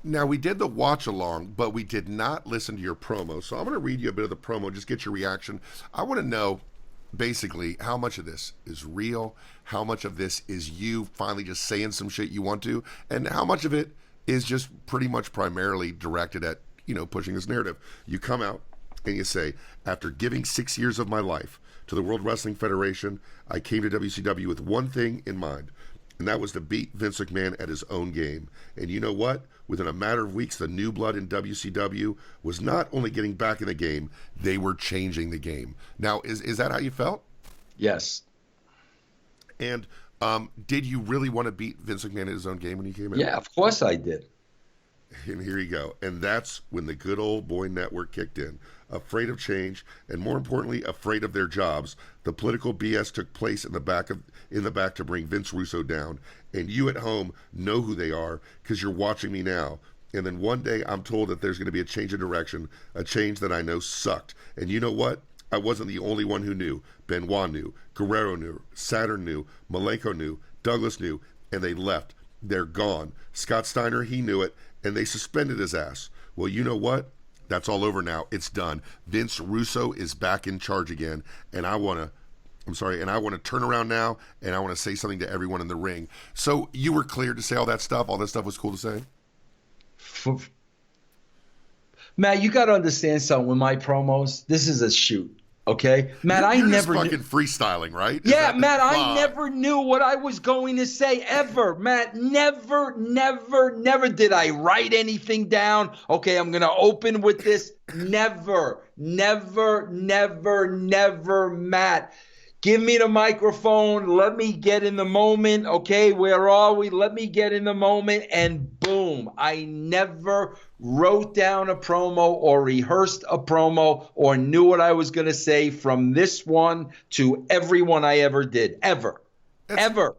Speaker 1: Now, we did the watch along, but we did not listen to your promo. So I'm going to read you a bit of the promo, just get your reaction. I want to know, basically, how much of this is real, how much of this is you finally just saying some shit you want to, and how much of it is just pretty much primarily directed at, pushing this narrative. You come out and you say, after giving 6 years of my life to the World Wrestling Federation, I came to WCW with one thing in mind, and that was to beat Vince McMahon at his own game. And you know what? Within a matter of weeks, the new blood in WCW was not only getting back in the game, they were changing the game. Now, is that how you felt?
Speaker 2: Yes.
Speaker 1: And did you really want to beat Vince McMahon at his own game when he came in?
Speaker 2: Yeah, of course I did.
Speaker 1: And here you go. And that's when the good old boy network kicked in. Afraid of change, and more importantly, afraid of their jobs. The political BS took place in the back to bring Vince Russo down. And you at home know who they are because you're watching me now. And then one day I'm told that there's going to be a change of direction, a change that I know sucked. And you know what? I wasn't the only one who knew. Benoit knew, Guerrero knew, Saturn knew, Malenko knew, Douglas knew, and they left. They're gone. Scott Steiner, he knew it, and they suspended his ass. Well, you know what? That's all over now. It's done. Vince Russo is back in charge again, and I want to turn around now, and I want to say something to everyone in the ring. So you were cleared to say all that stuff? All that stuff was cool to say?
Speaker 2: Matt, you got to understand something with my promos. This is a shoot. Okay, Matt,
Speaker 1: you're
Speaker 2: I never
Speaker 1: just fucking freestyling, right?
Speaker 2: Yeah, Matt, I never knew what I was going to say ever. Matt, never did I write anything down. Okay, I'm going to open with this. Never, Matt. Give me the microphone. Let me get in the moment. Okay, where are we? Let me get in the moment. And boom, I never wrote down a promo or rehearsed a promo or knew what I was going to say from this one to everyone I ever did. Ever.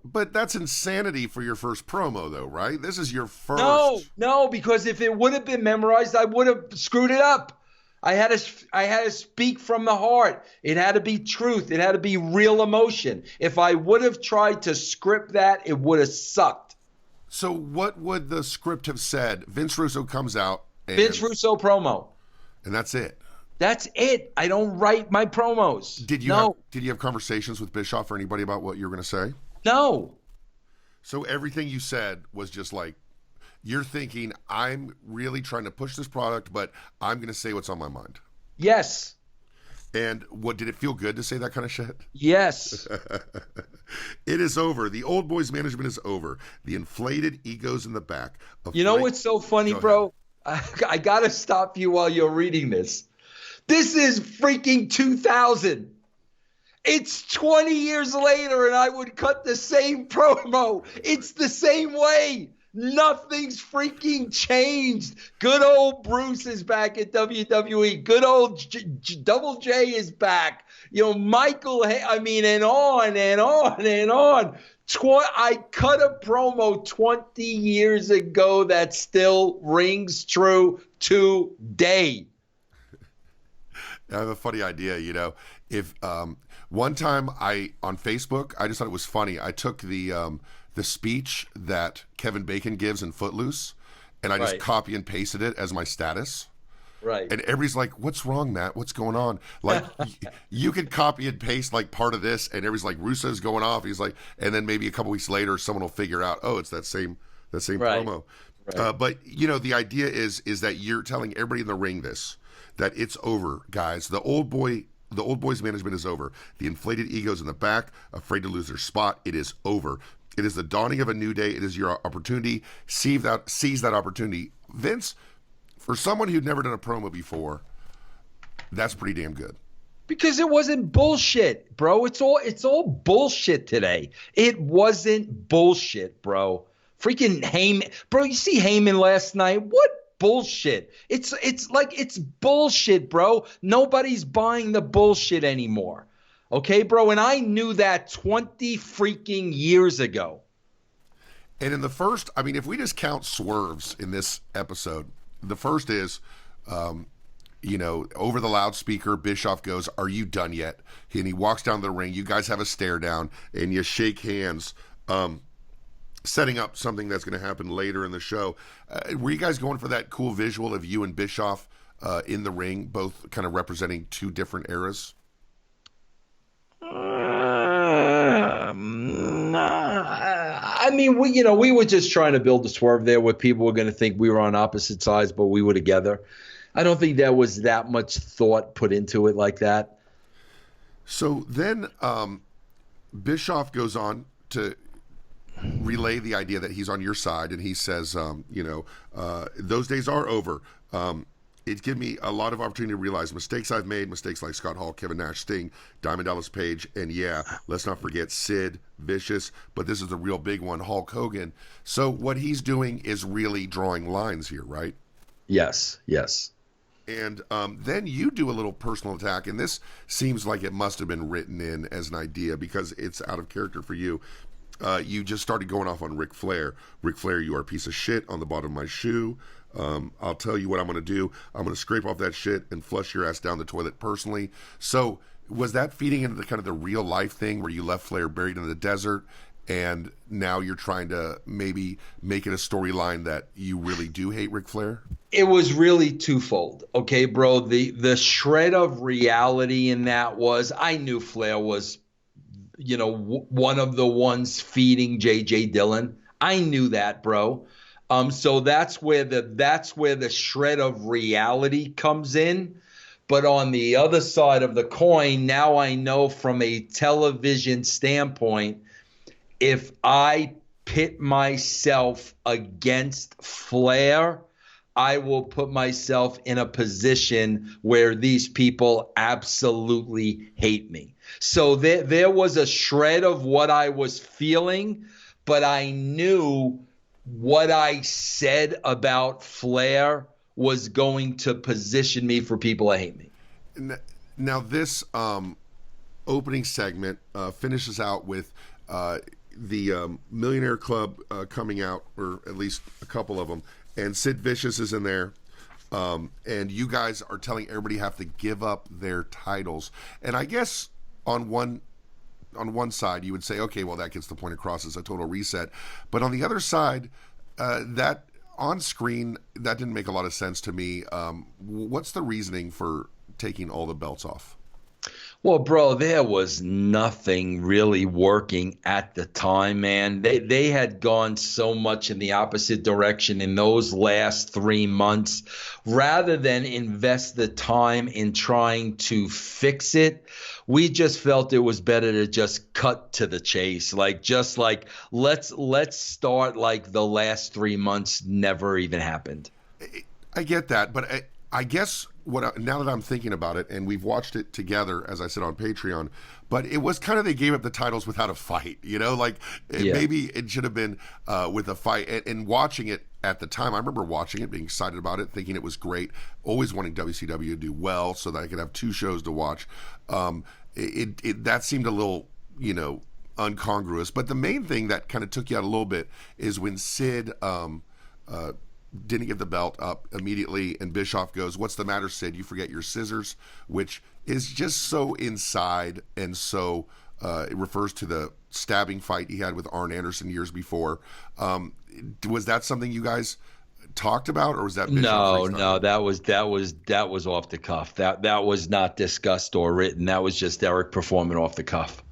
Speaker 1: But that's insanity for your first promo, though, right? This is your first.
Speaker 2: No, because if it would have been memorized, I would have screwed it up. I had to speak from the heart. It had to be truth. It had to be real emotion. If I would have tried to script that, it would have sucked.
Speaker 1: So what would the script have said? Vince Russo comes out.
Speaker 2: Vince Russo promo.
Speaker 1: And that's it.
Speaker 2: That's it. I don't write my promos. No,
Speaker 1: Did you have conversations with Bischoff or anybody about what you were going to say?
Speaker 2: no.
Speaker 1: So everything you said was just like you're thinking I'm really trying to push this product, but I'm going to say what's on my mind.
Speaker 2: Yes.
Speaker 1: And what did it feel good to say that kind of shit?
Speaker 2: Yes.
Speaker 1: It is over. The old boys management is over. The inflated egos in the back.
Speaker 2: You know what's so funny, bro? I got to stop you while you're reading this. This is freaking 2000. It's 20 years later, and I would cut the same promo. It's the same way. Nothing's freaking changed. Good old Bruce is back at WWE. Good old Double J is back. You know, Michael, I mean, and on and on and on. I cut a promo 20 years ago that still rings true today.
Speaker 1: I have a funny idea, you know. If one time on Facebook, I just thought it was funny. I took the speech that Kevin Bacon gives in Footloose, and I just copy and pasted it as my status.
Speaker 2: Right.
Speaker 1: And everybody's like, "What's wrong, Matt? What's going on?" Like, you could copy and paste like part of this, and everybody's like, "Russo's going off." He's like, and then maybe a couple weeks later, someone will figure out, "Oh, it's that same promo." Right. But you know, the idea is that you're telling everybody in the ring that it's over, guys. The old boys management is over. The inflated egos in the back, afraid to lose their spot. It is over. It is the dawning of a new day. It is your opportunity. Seize that opportunity. Vince, for someone who'd never done a promo before, that's pretty damn good.
Speaker 2: Because it wasn't bullshit, bro. It's all bullshit today. It wasn't bullshit, bro. Freaking Heyman. Bro, you see Heyman last night? What bullshit? It's bullshit, bro. Nobody's buying the bullshit anymore. Okay, bro? And I knew that 20 freaking years ago.
Speaker 1: And in the first, I mean, if we just count swerves in this episode, the first is, you know, over the loudspeaker, Bischoff goes, "Are you done yet?" And he walks down the ring. You guys have a stare down, and you shake hands, setting up something that's going to happen later in the show. Were you guys going for that cool visual of you and Bischoff in the ring, both kind of representing two different eras?
Speaker 2: I mean, we were just trying to build a swerve there where people were going to think we were on opposite sides, but we were together. I don't think there was that much thought put into it like that.
Speaker 1: So then Bischoff goes on to relay the idea that he's on your side, and he says, those days are over. It gave me a lot of opportunity to realize mistakes I've made, mistakes like Scott Hall, Kevin Nash, Sting, Diamond Dallas Page, and yeah, let's not forget Sid, Vicious, but this is the real big one, Hulk Hogan. So what he's doing is really drawing lines here, right?
Speaker 2: Yes.
Speaker 1: And then you do a little personal attack, and this seems like it must have been written in as an idea because it's out of character for you. You just started going off on Ric Flair. Ric Flair, you are a piece of shit on the bottom of my shoe. I'll tell you what I'm going to do. I'm going to scrape off that shit and flush your ass down the toilet personally. So was that feeding into the kind of the real life thing where you left Flair buried in the desert and now you're trying to maybe make it a storyline that you really do hate Ric Flair?
Speaker 2: It was really twofold. Okay, bro. The shred of reality in that was I knew Flair was, one of the ones feeding J.J. Dillon. I knew that, bro. So that's where the shred of reality comes in. But on the other side of the coin, now I know from a television standpoint, if I pit myself against Flair, I will put myself in a position where these people absolutely hate me. So there was a shred of what I was feeling, but I knew what I said about Flair was going to position me for people to hate me.
Speaker 1: Now this opening segment finishes out with the Millionaire Club coming out, or at least a couple of them, and Sid Vicious is in there. And you guys are telling everybody have to give up their titles. And I guess on one side you would say, okay, well, that gets the point across as a total reset. But on the other side, that on screen, that didn't make a lot of sense to me. What's the reasoning for taking all the belts off?
Speaker 2: Well, bro, there was nothing really working at the time, man. They had gone so much in the opposite direction in those last 3 months. Rather than invest the time in trying to fix it, we just felt it was better to just cut to the chase. Let's start like the last 3 months never even happened.
Speaker 1: I get that, but I guess now that I'm thinking about it, and we've watched it together, as I said on Patreon, but it was kind of they gave up the titles without a fight, maybe it should have been with a fight. And watching it at the time, I remember watching it, being excited about it, thinking it was great, always wanting WCW to do well so that I could have two shows to watch. That seemed a little, incongruous. But the main thing that kind of took you out a little bit is when Sid didn't give the belt up immediately, and Bischoff goes, "What's the matter, Sid? You forget your scissors," which is just so inside, and so it refers to the stabbing fight he had with Arn Anderson years before. Was that something you guys talked about, or was that Bischoff?
Speaker 2: No, that was off the cuff. That was not discussed or written. That was just Eric performing off the cuff.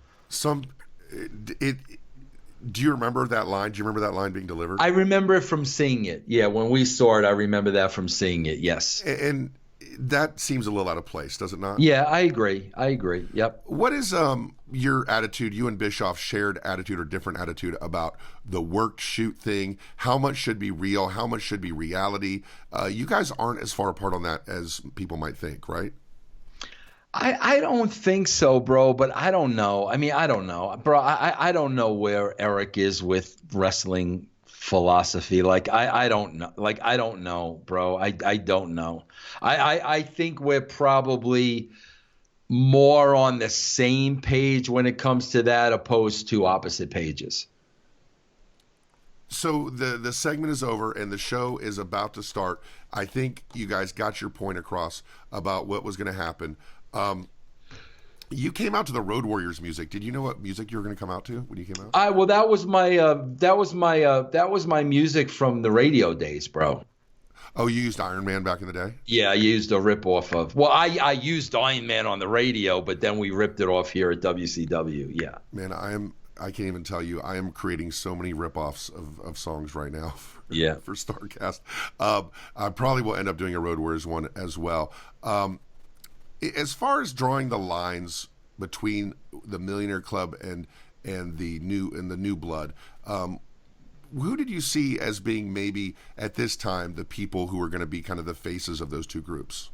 Speaker 1: Do you remember that line? Do you remember that line being delivered?
Speaker 2: I remember it from seeing it. Yeah, when we saw it, I remember that from seeing it. Yes.
Speaker 1: And that seems a little out of place, does it not?
Speaker 2: Yeah, I agree. Yep.
Speaker 1: What is your attitude, you and Bischoff's shared attitude or different attitude about the work shoot thing? How much should be real? How much should be reality? You guys aren't as far apart on that as people might think, right?
Speaker 2: I don't think so, bro, but I don't know. I mean, I don't know. Bro, I don't know where Eric is with wrestling philosophy. I don't know. I don't know, bro. I don't know. I think we're probably more on the same page when it comes to that opposed to opposite pages.
Speaker 1: So the segment is over and the show is about to start. I think you guys got your point across about what was going to happen. You came out to the Road Warriors music. Did you know what music you were going to come out to when you came out?
Speaker 2: Well, that was my music from the radio days, bro.
Speaker 1: Oh, you used Iron Man back in the day?
Speaker 2: Yeah, I used a rip off of. Well, I used Iron Man on the radio, but then we ripped it off here at WCW. Yeah.
Speaker 1: Man, I can't even tell you. I am creating so many rip-offs of songs right now for StarCast. I probably will end up doing a Road Warriors one as well. As far as drawing the lines between the Millionaire Club and the new blood, who did you see as being maybe at this time the people who are going to be kind of the faces of those two groups?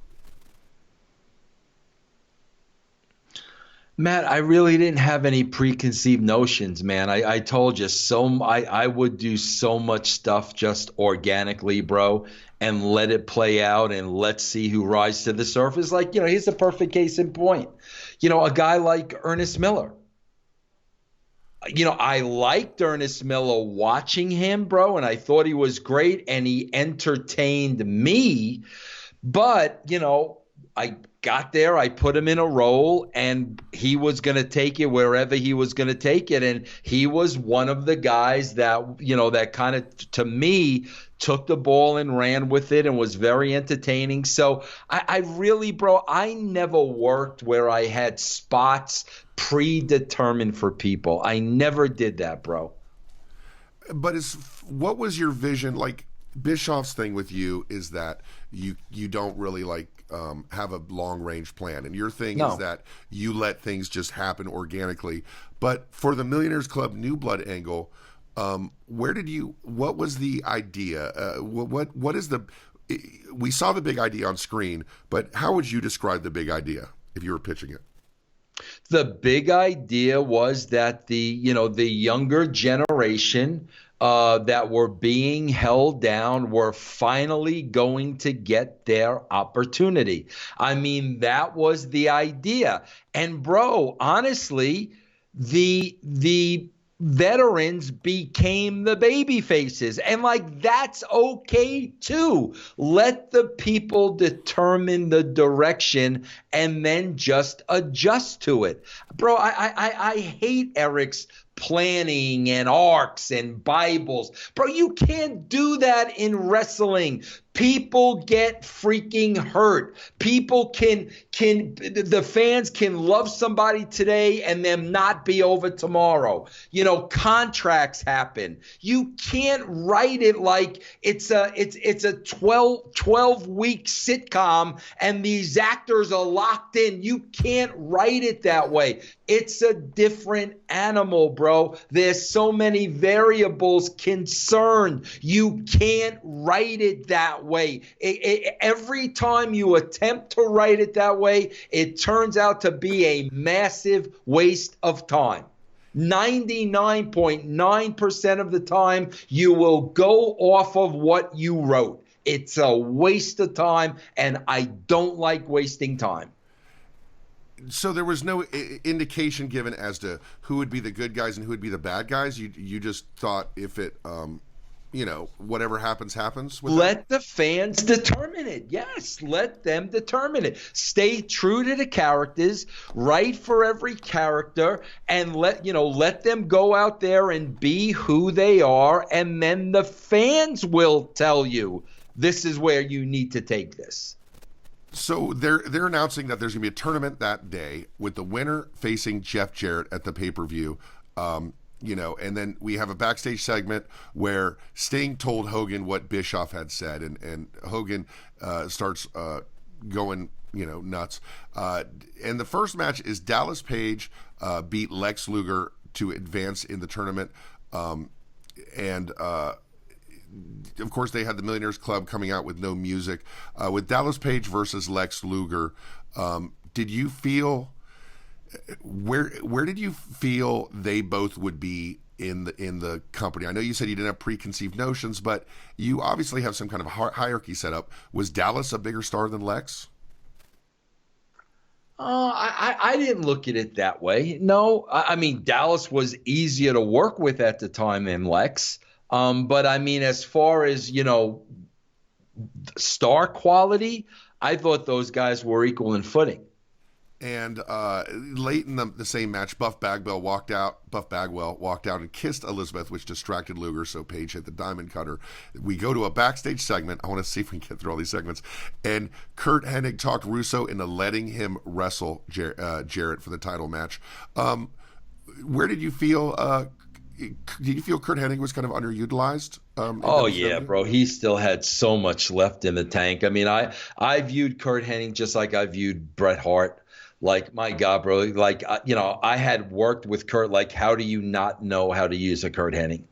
Speaker 2: Matt, I really didn't have any preconceived notions, man. I told you I would do so much stuff just organically, bro, and let it play out and let's see who rises to the surface. Here's the perfect case in point. A guy like Ernest Miller. I liked Ernest Miller watching him, bro, and I thought he was great and he entertained me. But, I got there, I put him in a role, and he was going to take it wherever he was going to take it. And he was one of the guys that, that kind of, to me, took the ball and ran with it and was very entertaining. So I really, bro, I never worked where I had spots predetermined for people. I never did that, bro.
Speaker 1: But what was your vision? Like, Bischoff's thing with you is that you don't really have a long range plan, and your thing is that you let things just happen organically. But for the Millionaires Club New Blood angle, what was the idea? What is we saw the big idea on screen, but how would you describe the big idea if you were pitching it?
Speaker 2: The big idea was that the younger generation that were being held down were finally going to get their opportunity. I mean, that was the idea. And bro, honestly, the veterans became the baby faces, and that's okay too. Let the people determine the direction and then just adjust to it. Bro, I hate Eric's planning and arcs and Bibles. Bro, you can't do that in wrestling. People get freaking hurt. The fans can love somebody today and them not be over tomorrow. Contracts happen. You can't write it like it's a 12-week sitcom and these actors are locked in. You can't write it that way. It's a different animal, bro. There's so many variables concerned. You can't write it that way. Every time you attempt to write it that way, it turns out to be a massive waste of time. 99.9% of the time, you will go off of what you wrote. It's a waste of time, and I don't like wasting time.
Speaker 1: So there was no indication given as to who would be the good guys and who would be the bad guys. You just thought if it, whatever happens.
Speaker 2: Let the fans determine it. Yes, let them determine it. Stay true to the characters, write for every character, and let them go out there and be who they are, and then the fans will tell you this is where you need to take this.
Speaker 1: So they're announcing that there's going to be a tournament that day with the winner facing Jeff Jarrett at the pay-per-view. And then we have a backstage segment where Sting told Hogan what Bischoff had said, and Hogan starts going, nuts. And the first match is Dallas Page beat Lex Luger to advance in the tournament. Of course, they had the Millionaires Club coming out with no music. With Dallas Page versus Lex Luger, did you feel where did you feel they both would be in the company? I know you said you didn't have preconceived notions, but you obviously have some kind of hierarchy set up. Was Dallas a bigger star than Lex?
Speaker 2: I didn't look at it that way. No, I mean, Dallas was easier to work with at the time than Lex. But I mean, as far as, star quality, I thought those guys were equal in footing.
Speaker 1: And late in the same match, Buff Bagwell walked out and kissed Elizabeth, which distracted Luger, so Page hit the diamond cutter. We go to a backstage segment. I want to see if we can get through all these segments. And Curt Hennig talked Russo into letting him wrestle Jarrett for the title match. Where did you feel... did you feel Curt Hennig was kind of underutilized?
Speaker 2: Oh yeah, bro. He still had so much left in the tank. I mean, I viewed Curt Hennig just like I viewed Bret Hart. Like, my God, bro. Like, I had worked with Curt. Like, how do you not know how to use a Curt Hennig?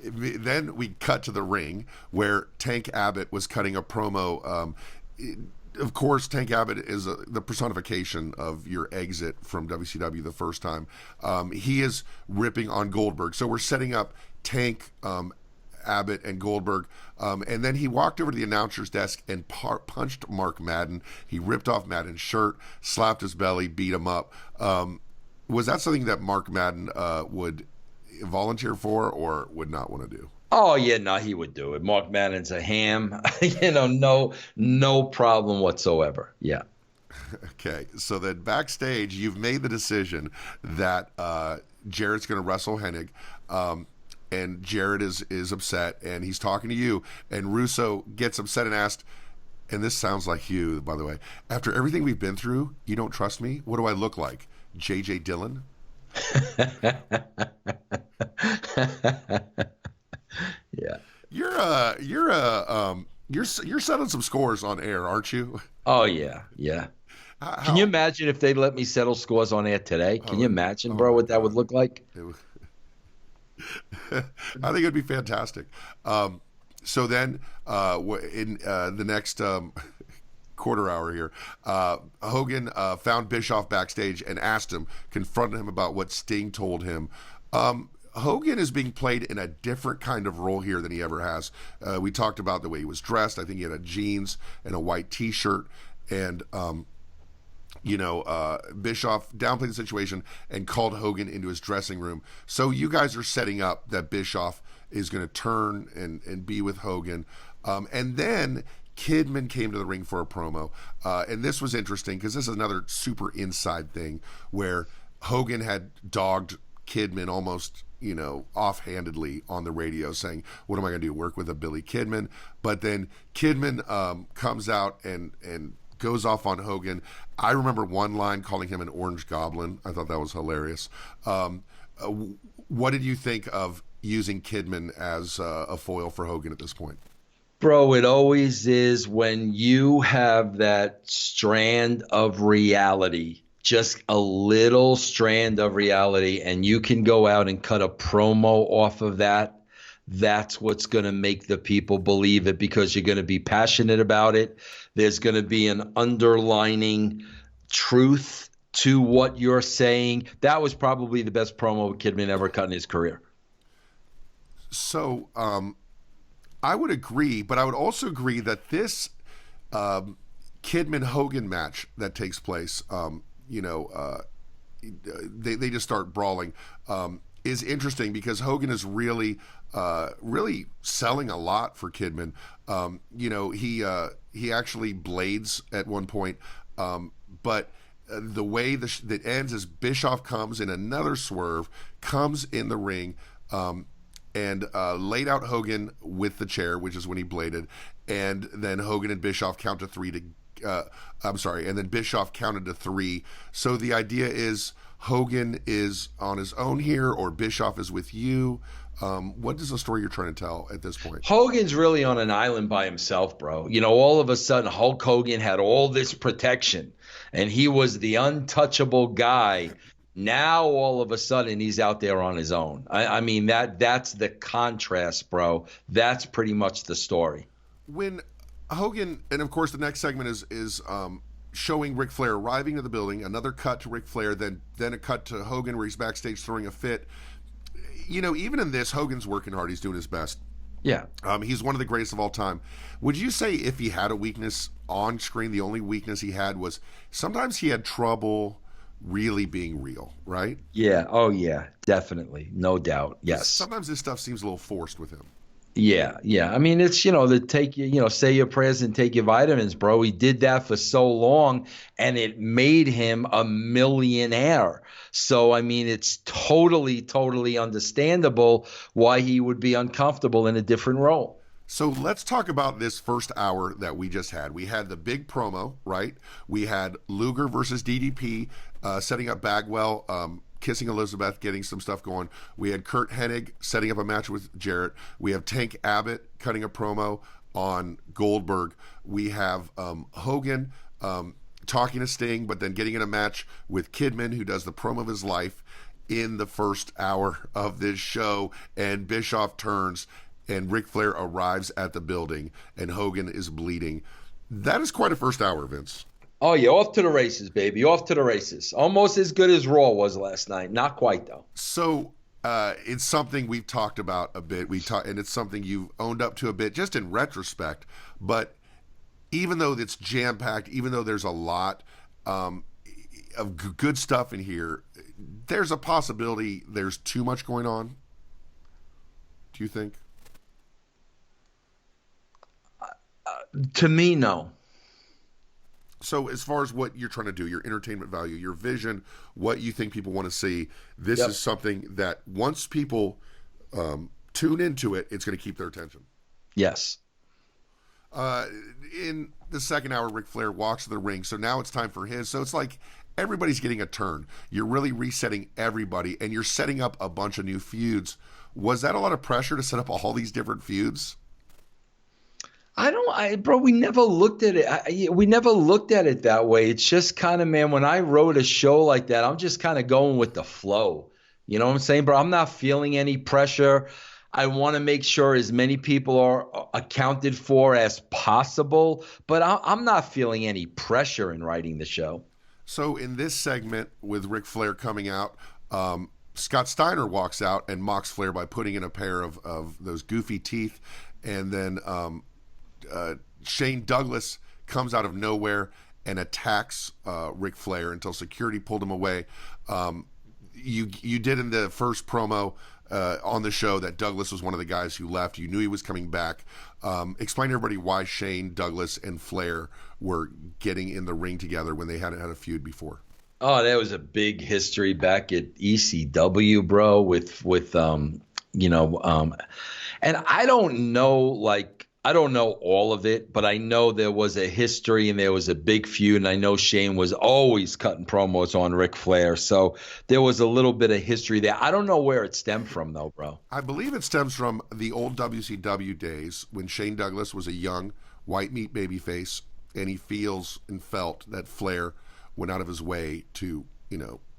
Speaker 1: Then we cut to the ring where Tank Abbott was cutting a promo. Of course, Tank Abbott is the personification of your exit from WCW the first time. He is ripping on Goldberg. So we're setting up Tank, Abbott, and Goldberg. And then he walked over to the announcer's desk and punched Mark Madden. He ripped off Madden's shirt, slapped his belly, beat him up. Was that something that Mark Madden would volunteer for or would not want to do?
Speaker 2: Oh, yeah, no, he would do it. Mark Madden's a ham. No problem whatsoever. Yeah.
Speaker 1: Okay, so then backstage, you've made the decision that Jarrett's going to wrestle Hennig, and Jarrett is upset, and he's talking to you, and Russo gets upset and asked, and this sounds like you, by the way, after everything we've been through, you don't trust me? What do I look like? J.J. Dillon?
Speaker 2: Yeah.
Speaker 1: You're settling some scores on air, aren't you?
Speaker 2: Oh yeah, yeah. Can you imagine if they let me settle scores on air today? Can you imagine, bro, what that would look like?
Speaker 1: I think it'd be fantastic. So then, in the next quarter hour here, Hogan found Bischoff backstage and confronted him about what Sting told him. Hogan is being played in a different kind of role here than he ever has. We talked about the way he was dressed. I think he had jeans and a white T-shirt, and Bischoff downplayed the situation and called Hogan into his dressing room. So you guys are setting up that Bischoff is going to turn and be with Hogan, and then Kidman came to the ring for a promo, and this was interesting because this is another super inside thing where Hogan had dogged Kidman almost offhandedly on the radio saying, "What am I going to do? Work with a Billy Kidman?" But then Kidman comes out and goes off on Hogan. I remember one line calling him an orange goblin. I thought that was hilarious. What did you think of using Kidman as a foil for Hogan at this point?
Speaker 2: Bro, it always is when you have that strand of reality, just a little strand of reality, and you can go out and cut a promo off of that. That's what's going to make the people believe it, because you're going to be passionate about it. There's going to be an underlining truth to what you're saying. That was probably the best promo Kidman ever cut in his career.
Speaker 1: So, I would agree, but I would also agree that this Kidman Hogan match that takes place, they just start brawling, is interesting because Hogan is really selling a lot for Kidman. He actually blades at one point, but the way that ends is Bischoff comes in another swerve, comes in the ring, and laid out Hogan with the chair, which is when he bladed, and then Hogan and Bischoff count to three and then Bischoff counted to three. So the idea is Hogan is on his own here, or Bischoff is with you. What is the story you're trying to tell at this point?
Speaker 2: Hogan's really on an island by himself, bro. All of a sudden Hulk Hogan had all this protection, and he was the untouchable guy. Now, all of a sudden, he's out there on his own. I mean, that's the contrast, bro. That's pretty much the story.
Speaker 1: When Hogan, and of course, the next segment is showing Ric Flair arriving to the building, another cut to Ric Flair, then a cut to Hogan where he's backstage throwing a fit. Even in this, Hogan's working hard. He's doing his best.
Speaker 2: Yeah.
Speaker 1: He's one of the greatest of all time. Would you say if he had a weakness on screen, the only weakness he had was sometimes he had trouble really being real, right?
Speaker 2: Yeah. Oh, yeah. Definitely. No doubt. Yes.
Speaker 1: Sometimes this stuff seems a little forced with him.
Speaker 2: Yeah. Yeah. I mean, it's, say your prayers and take your vitamins, bro. He did that for so long, and it made him a millionaire. So, I mean, it's totally, totally understandable why he would be uncomfortable in a different role.
Speaker 1: So let's talk about this first hour that we just had. We had the big promo, right? We had Luger versus DDP, setting up Bagwell, kissing Elizabeth, getting some stuff going. We had Kurt Hennig setting up a match with Jarrett. We have Tank Abbott cutting a promo on Goldberg. We have Hogan talking to Sting, but then getting in a match with Kidman, who does the promo of his life in the first hour of this show. And Bischoff turns, and Ric Flair arrives at the building, and Hogan is bleeding. That is quite a first hour, Vince.
Speaker 2: Oh, yeah, off to the races, baby. Off to the races. Almost as good as Raw was last night. Not quite, though.
Speaker 1: So it's something we've talked about a bit. And it's something you've owned up to a bit, just in retrospect. But even though it's jam-packed, even though there's a lot of good stuff in here, there's a possibility there's too much going on. Do you think?
Speaker 2: To me, no.
Speaker 1: So as far as what you're trying to do, your entertainment value, your vision, what you think people want to see, this is something that once people tune into it, it's going to keep their attention.
Speaker 2: Yes.
Speaker 1: In the second hour, Ric Flair walks to the ring, so now it's time for his. So it's like everybody's getting a turn. You're really resetting everybody, and you're setting up a bunch of new feuds. Was that a lot of pressure to set up all these different feuds?
Speaker 2: Bro, we never looked at it. We never looked at it that way. It's just kind of, man, when I wrote a show like that, I'm just kind of going with the flow. You know what I'm saying, bro? I'm not feeling any pressure. I want to make sure as many people are accounted for as possible, but I'm not feeling any pressure in writing the show.
Speaker 1: So in this segment with Ric Flair coming out, Scott Steiner walks out and mocks Flair by putting in a pair of those goofy teeth, and then Shane Douglas comes out of nowhere and attacks Ric Flair until security pulled him away. You did in the first promo on the show that Douglas was one of the guys who left. You knew he was coming back. Explain to everybody why Shane Douglas and Flair were getting in the ring together when they hadn't had a feud before.
Speaker 2: Oh, that was a big history back at ECW, bro, with you know, and I don't know, like, I don't know all of it, but I know there was a history and there was a big feud, and I know Shane was always cutting promos on Ric Flair, so there was a little bit of history there. I don't know where it stemmed from though, bro.
Speaker 1: I believe it stems from the old WCW days when Shane Douglas was a young white meat babyface, and he feels and felt that Flair went out of his way to,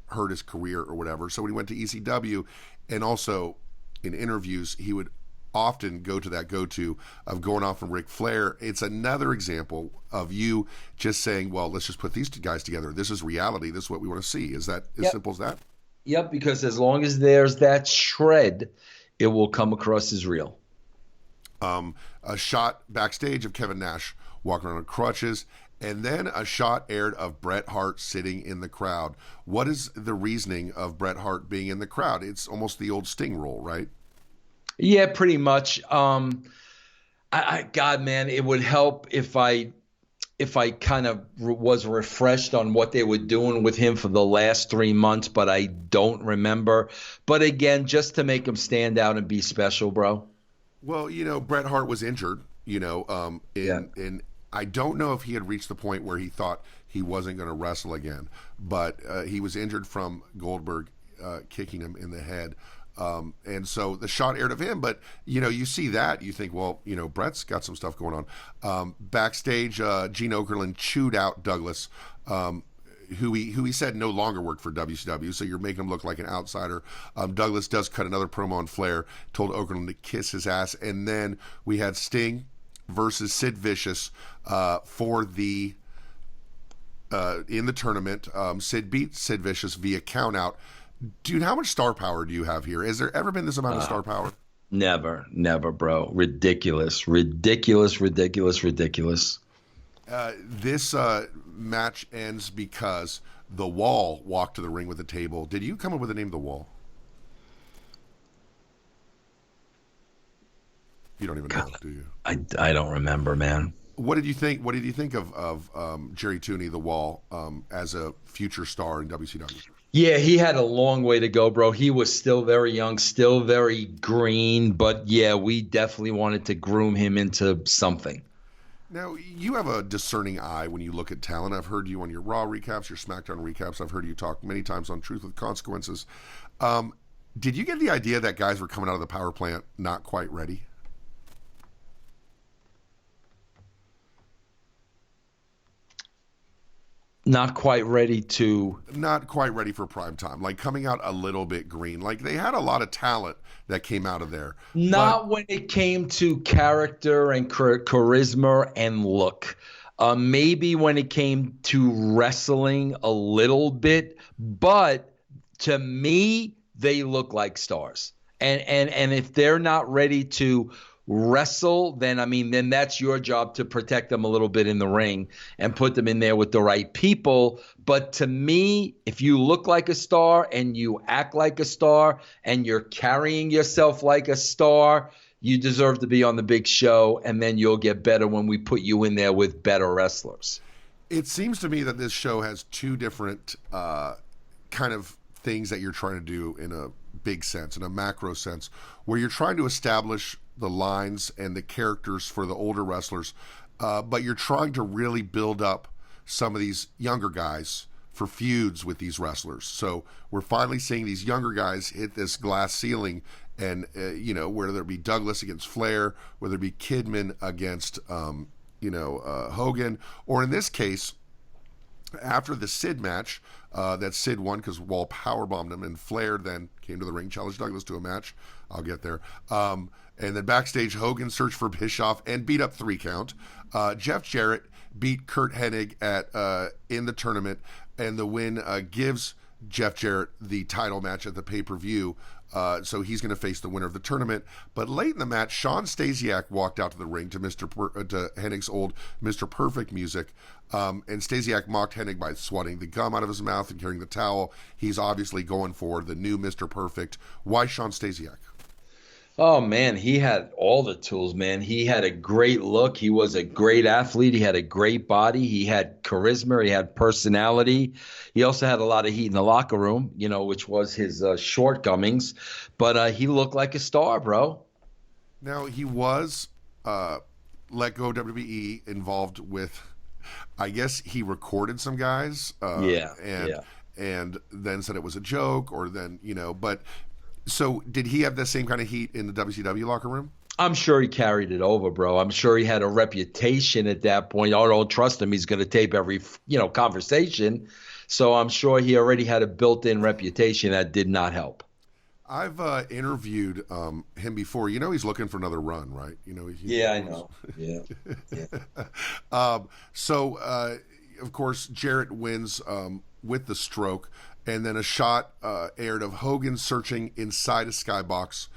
Speaker 1: hurt his career or whatever. So when he went to ECW, and also in interviews, he would often go to that go-to of going off from Ric Flair. It's another example of you just saying, well, let's just put these two guys together. This is reality. This is what we want to see. Is that as
Speaker 2: Yep.
Speaker 1: simple as that?
Speaker 2: Yep, because as long as there's that shred, it will come across as real.
Speaker 1: A shot backstage of Kevin Nash walking around on crutches, and then a shot aired of Bret Hart sitting in the crowd. What is the reasoning of Bret Hart being in the crowd? It's almost the old Sting rule, right?
Speaker 2: Yeah, pretty much. God, man, it would help if I kind of was refreshed on what they were doing with him for the last 3 months, but I don't remember. But again, just to make him stand out and be special, bro.
Speaker 1: Well, Bret Hart was injured,
Speaker 2: Yeah.
Speaker 1: in I don't know if he had reached the point where he thought he wasn't going to wrestle again, but he was injured from Goldberg kicking him in the head. And so the shot aired of him, but you see that, you think, well, Bret's got some stuff going on. Backstage, Gene Okerlund chewed out Douglas, who he said no longer worked for WCW, so you're making him look like an outsider. Douglas does cut another promo on Flair, told Okerlund to kiss his ass, and then we had Sting versus Sid Vicious for the in the tournament. Sid beat Sid Vicious via countout. Dude, how much star power do you have here? Has there ever been this amount of star power?
Speaker 2: Never, never, bro. Ridiculous, ridiculous, ridiculous, ridiculous.
Speaker 1: This match ends because the Wall walked to the ring with a table. Did you come up with the name The Wall? You don't even know, do you?
Speaker 2: I don't remember, man.
Speaker 1: What did you think? What did you think of Jerry Tooney, The Wall, as a future star in WCW?
Speaker 2: Yeah, he had a long way to go, bro. He was still very young, still very green, but yeah, we definitely wanted to groom him into something.
Speaker 1: Now, you have a discerning eye when you look at talent. I've heard you on your Raw recaps, your SmackDown recaps. I've heard you talk many times on Truth with Consequences. Did you get the idea that guys were coming out of the power plant not quite ready?
Speaker 2: Not quite ready to.
Speaker 1: Not quite ready for prime time, like coming out a little bit green. Like they had a lot of talent that came out of there. But
Speaker 2: Not when it came to character and charisma and look. Maybe when it came to wrestling a little bit, but to me, they look like stars. And if they're not ready to wrestle, then I mean, then that's your job to protect them a little bit in the ring and put them in there with the right people. But to me, if you look like a star and you act like a star and you're carrying yourself like a star, you deserve to be on the big show, and then you'll get better when we put you in there with better wrestlers.
Speaker 1: it seems to me that this show has two different kind of things that you're trying to do in a big sense, in a macro sense, where you're trying to establish the lines and the characters for the older wrestlers, but you're trying to really build up some of these younger guys for feuds with these wrestlers. So we're finally seeing these younger guys hit this glass ceiling, and whether it be Douglas against Flair, whether it be Kidman against Hogan, or in this case, after the Sid match, that Sid won because Wall powerbombed him, and Flair then came to the ring, challenged Douglas to a match. I'll get there. And then backstage, Hogan searched for Bischoff and beat up 3 count. Jeff Jarrett beat Kurt Hennig in the tournament, and the win gives Jeff Jarrett the title match at the pay-per-view. So he's going to face the winner of the tournament. But late in the match, Sean Stasiak walked out to the ring to to Hennig's old Mr. Perfect music. And Stasiak mocked Hennig by swatting the gum out of his mouth and carrying the towel. He's obviously going for the new Mr. Perfect. Why Sean Stasiak?
Speaker 2: Oh man, he had all the tools, man. He had a great look. He was a great athlete. He had a great body. He had charisma. He had personality. He also had a lot of heat in the locker room, which was his shortcomings. But he looked like a star, bro.
Speaker 1: Now he was let go of WWE, involved with, I guess he recorded some guys,
Speaker 2: Yeah,
Speaker 1: and
Speaker 2: yeah.
Speaker 1: then said it was a joke, or then but so did he have the same kind of heat in the WCW locker room?
Speaker 2: I'm sure he carried it over, bro. I'm sure he had a reputation at that point. I don't trust him. He's going to tape every, conversation. So I'm sure he already had a built-in reputation that did not help.
Speaker 1: I've interviewed him before. He's looking for another run, right?
Speaker 2: Yeah, I know. Yeah, yeah.
Speaker 1: So of course, Jarrett wins with the stroke, and then a shot aired of Hogan searching inside a skybox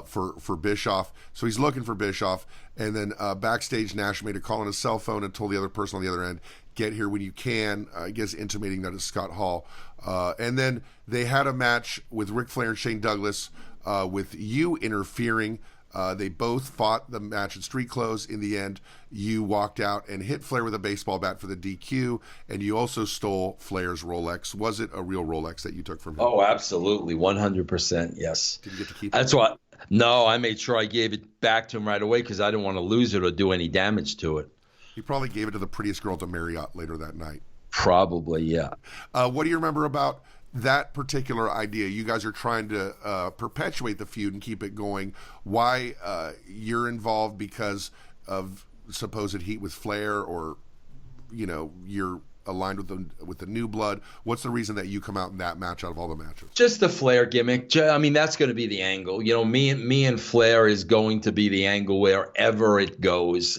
Speaker 1: for Bischoff. So he's looking for Bischoff, and then backstage, Nash made a call on his cell phone and told the other person on the other end, "Get here when you can." I guess intimating that it's Scott Hall. And then they had a match with Ric Flair and Shane Douglas with you interfering. They both fought the match in street clothes. In the end, you walked out and hit Flair with a baseball bat for the DQ, and you also stole Flair's Rolex. Was it a real Rolex that you took from him?
Speaker 2: Oh, absolutely, 100%. Yes.
Speaker 1: Did you get to keep it?
Speaker 2: That's what. No, I made sure I gave it back to him right away because I didn't want to lose it or do any damage to it.
Speaker 1: He probably gave it to the prettiest girl at the Marriott later that night.
Speaker 2: Probably, yeah.
Speaker 1: What do you remember about that particular idea? You guys are trying to perpetuate the feud and keep it going. Why you're involved because of supposed heat with Flair, or you're aligned with the new blood? What's the reason that you come out in that match out of all the matches?
Speaker 2: Just the Flair gimmick. I mean, that's going to be the angle. Me and Flair is going to be the angle wherever it goes.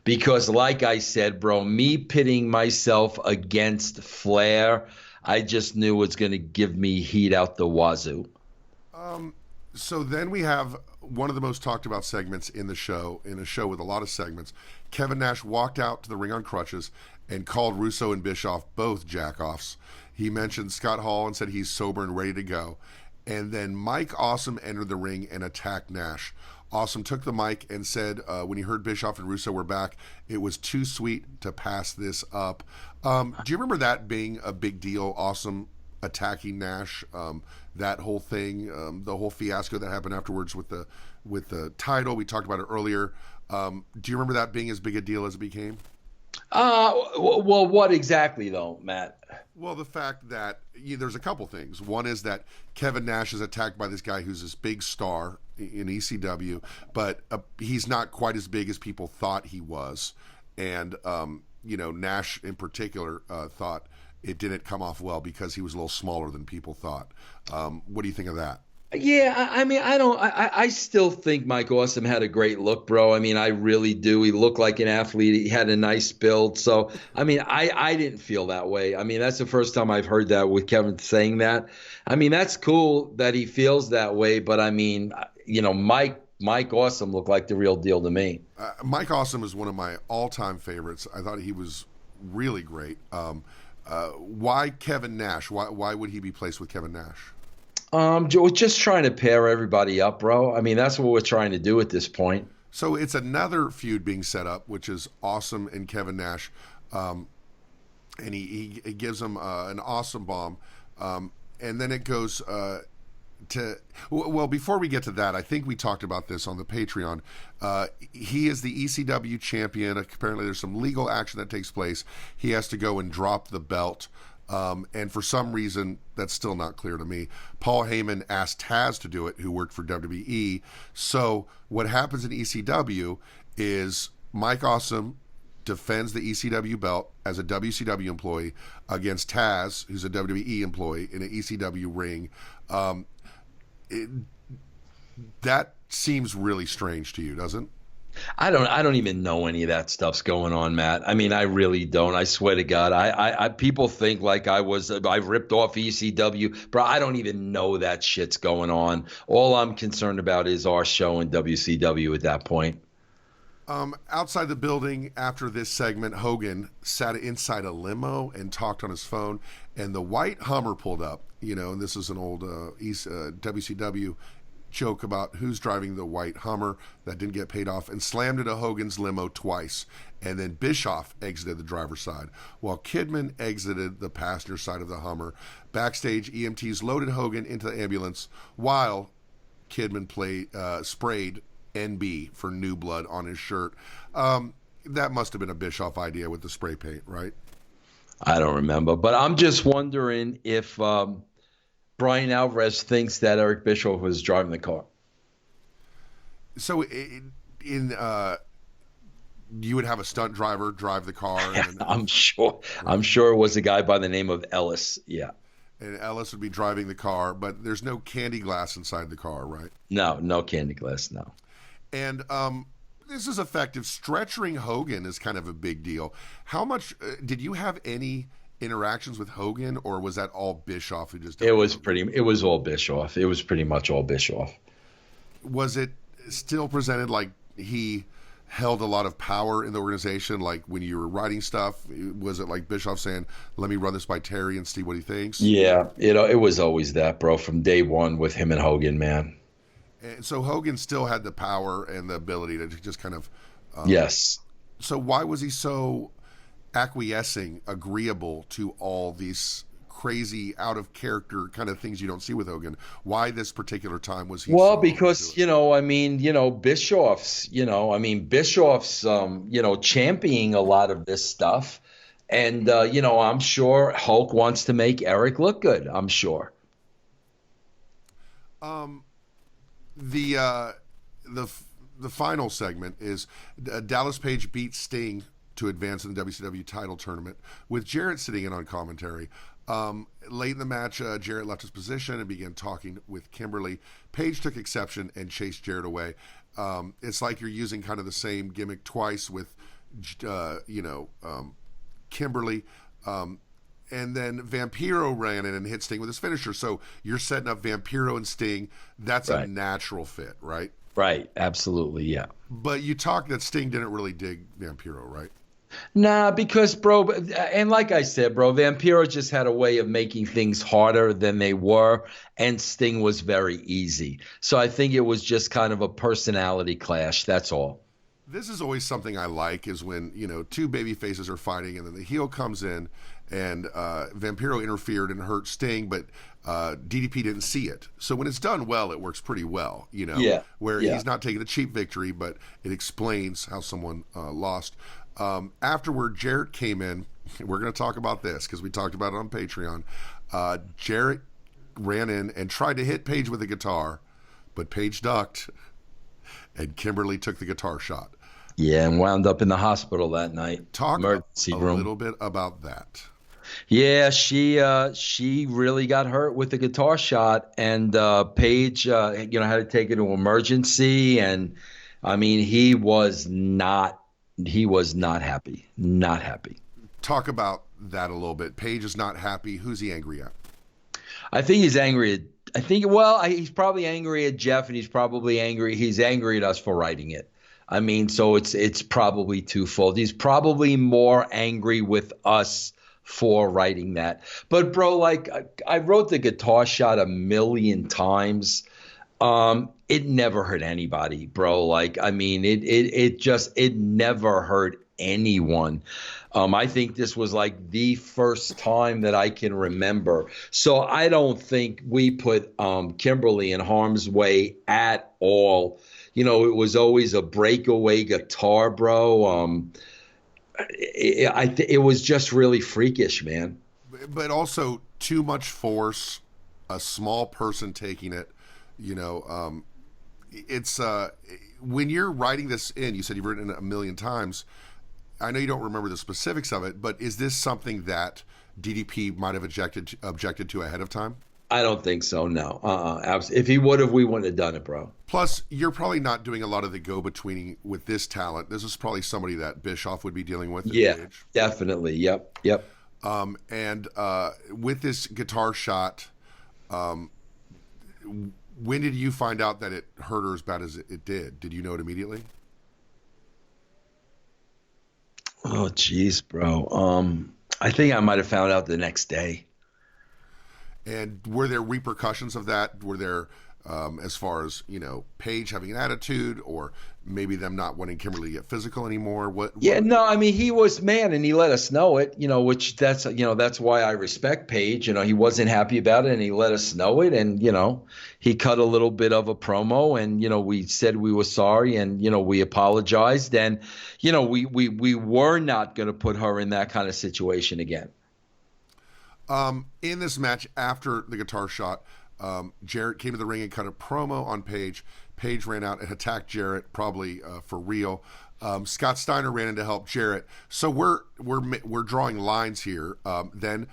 Speaker 2: Because like I said, bro, me pitting myself against Flair, I just knew it was going to give me heat out the wazoo.
Speaker 1: So then we have one of the most talked about segments in the show, in a show with a lot of segments. Kevin Nash walked out to the ring on crutches and called Russo and Bischoff both jackoffs. He mentioned Scott Hall and said he's sober and ready to go. And then Mike Awesome entered the ring and attacked Nash. Awesome took the mic and said when he heard Bischoff and Russo were back, it was too sweet to pass this up. Do you remember that being a big deal, Awesome attacking Nash? That whole thing, the whole fiasco that happened afterwards with the title. We talked about it earlier. Do you remember that being as big a deal as it became?
Speaker 2: Well, what exactly though, Matt?
Speaker 1: Well, the fact that there's a couple things. One is that Kevin Nash is attacked by this guy who's this big star in ECW, but he's not quite as big as people thought he was. And, Nash in particular thought it didn't come off well because he was a little smaller than people thought. What do you think of that?
Speaker 2: Yeah, I mean, I still think Mike Awesome had a great look, bro. I mean, I really do. He looked like an athlete. He had a nice build. So, I mean, I didn't feel that way. I mean, that's the first time I've heard that with Kevin saying that. I mean, that's cool that he feels that way. But I mean, Mike Awesome looked like the real deal to me.
Speaker 1: Mike Awesome is one of my all-time favorites. I thought he was really great. Why Kevin Nash? Why would he be placed with Kevin Nash?
Speaker 2: We're just trying to pair everybody up, bro. I mean, that's what we're trying to do at this point.
Speaker 1: So it's another feud being set up, which is Awesome and Kevin Nash, and he gives him an awesome bomb, and then it goes to well. Before we get to that, I think we talked about this on the Patreon. He is the ECW champion. Apparently, there's some legal action that takes place. He has to go and drop the belt. And for some reason, that's still not clear to me. Paul Heyman asked Taz to do it, who worked for WWE. So what happens in ECW is Mike Awesome defends the ECW belt as a WCW employee against Taz, who's a WWE employee, in an ECW ring. That seems really strange to you, doesn't it?
Speaker 2: I don't even know any of that stuff's going on, Matt. I mean, I really don't. I swear to God. I people think like I ripped off ECW, bro. I don't even know that shit's going on. All I'm concerned about is our show in WCW at that point.
Speaker 1: Outside the building after this segment, Hogan sat inside a limo and talked on his phone, and the white Hummer pulled up. And this is an old WCW joke about who's driving the white Hummer that didn't get paid off and slammed into Hogan's limo twice. And then Bischoff exited the driver's side while Kidman exited the passenger side of the Hummer. Backstage, EMTs loaded Hogan into the ambulance while Kidman sprayed NB for new blood on his shirt. That must have been a Bischoff idea with the spray paint, right?
Speaker 2: I don't remember, but I'm just wondering if Brian Alvarez thinks that Eric Bischoff was driving the car.
Speaker 1: So you would have a stunt driver drive the car. And
Speaker 2: I'm sure. I'm sure it was a guy by the name of Ellis. Yeah.
Speaker 1: And Ellis would be driving the car, but there's no candy glass inside the car, right?
Speaker 2: No candy glass, no.
Speaker 1: And this is effective. Stretchering Hogan is kind of a big deal. How much did you have any interactions with Hogan, or was that all Bischoff who just did
Speaker 2: it? It was all Bischoff. It was pretty much all Bischoff.
Speaker 1: Was it still presented like he held a lot of power in the organization? Like when you were writing stuff, was it like Bischoff saying, "Let me run this by Terry and see what he thinks"?
Speaker 2: Yeah, it was always that, bro, from day one with him and Hogan, man.
Speaker 1: And so Hogan still had the power and the ability to just kind of
Speaker 2: yes.
Speaker 1: So why was he so acquiescing, agreeable to all these crazy, out of character kind of things you don't see with Hogan? Why this particular time was he?
Speaker 2: Well,
Speaker 1: so
Speaker 2: because Bischoff's championing a lot of this stuff, and I'm sure Hulk wants to make Eric look good. I'm sure.
Speaker 1: The final segment is Dallas Page beats Sting to advance in the WCW title tournament with Jarrett sitting in on commentary. Late in the match, Jarrett left his position and began talking with Kimberly. Page took exception and chased Jarrett away. It's like you're using kind of the same gimmick twice with, Kimberly. And then Vampiro ran in and hit Sting with his finisher. So you're setting up Vampiro and Sting. That's right. A natural fit, right?
Speaker 2: Right. Absolutely. Yeah.
Speaker 1: But you talked that Sting didn't really dig Vampiro, right?
Speaker 2: Nah, because, bro, and like I said, bro, Vampiro just had a way of making things harder than they were, and Sting was very easy. So I think it was just kind of a personality clash. That's all.
Speaker 1: This is always something I like, is when, two baby faces are fighting and then the heel comes in and Vampiro interfered and hurt Sting, but DDP didn't see it. So when it's done well, it works pretty well,
Speaker 2: Yeah.
Speaker 1: Where he's not taking a cheap victory, but it explains how someone lost. Afterward, Jarrett came in. We're going to talk about this because we talked about it on Patreon. Jarrett ran in and tried to hit Page with a guitar, but Page ducked, and Kimberly took the guitar shot.
Speaker 2: Yeah, and wound up in the hospital that night.
Speaker 1: Talk
Speaker 2: emergency room.
Speaker 1: A little bit about that.
Speaker 2: Yeah, she really got hurt with the guitar shot, and Page had to take her to emergency, and I mean he was not happy. Not happy.
Speaker 1: Talk about that a little bit. Page is not happy. Who's he angry at?
Speaker 2: I think he's angry at he's probably angry at Jeff, and he's angry at us for writing it. I mean, so it's probably twofold. He's probably more angry with us for writing that. But bro, like I wrote the guitar shot 1,000,000 times. It never hurt anybody, bro. Like, I mean, it never hurt anyone. I think this was like the first time that I can remember. So I don't think we put Kimberly in harm's way at all. It was always a breakaway guitar, bro. It was just really freakish, man.
Speaker 1: But also too much force, a small person taking it. It's when you're writing this in, you said you've written it 1,000,000 times. I know you don't remember the specifics of it, but is this something that DDP might have objected to ahead of time?
Speaker 2: I don't think so. No. If he would have, we wouldn't have done it, bro.
Speaker 1: Plus, you're probably not doing a lot of the go-betweening with this talent. This is probably somebody that Bischoff would be dealing with.
Speaker 2: Yeah, definitely. Yep.
Speaker 1: And with this guitar shot, when did you find out that it hurt her as bad as it did? Did you know it immediately?
Speaker 2: Oh, geez, bro. I think I might have found out the next day.
Speaker 1: And were there repercussions of that? Were there as far as, Paige having an attitude, or maybe them not wanting Kimberly to get physical anymore?
Speaker 2: Yeah, no, I mean, he was man, and he let us know it, which that's why I respect Paige. He wasn't happy about it, and he let us know it, and he cut a little bit of a promo, and we said we were sorry, and we apologized, and we were not going to put her in that kind of situation again.
Speaker 1: In this match, after the guitar shot, Jarrett came to the ring and cut a promo on Paige. Paige ran out and attacked Jarrett, probably for real. Scott Steiner ran in to help Jarrett. So we're drawing lines here. Then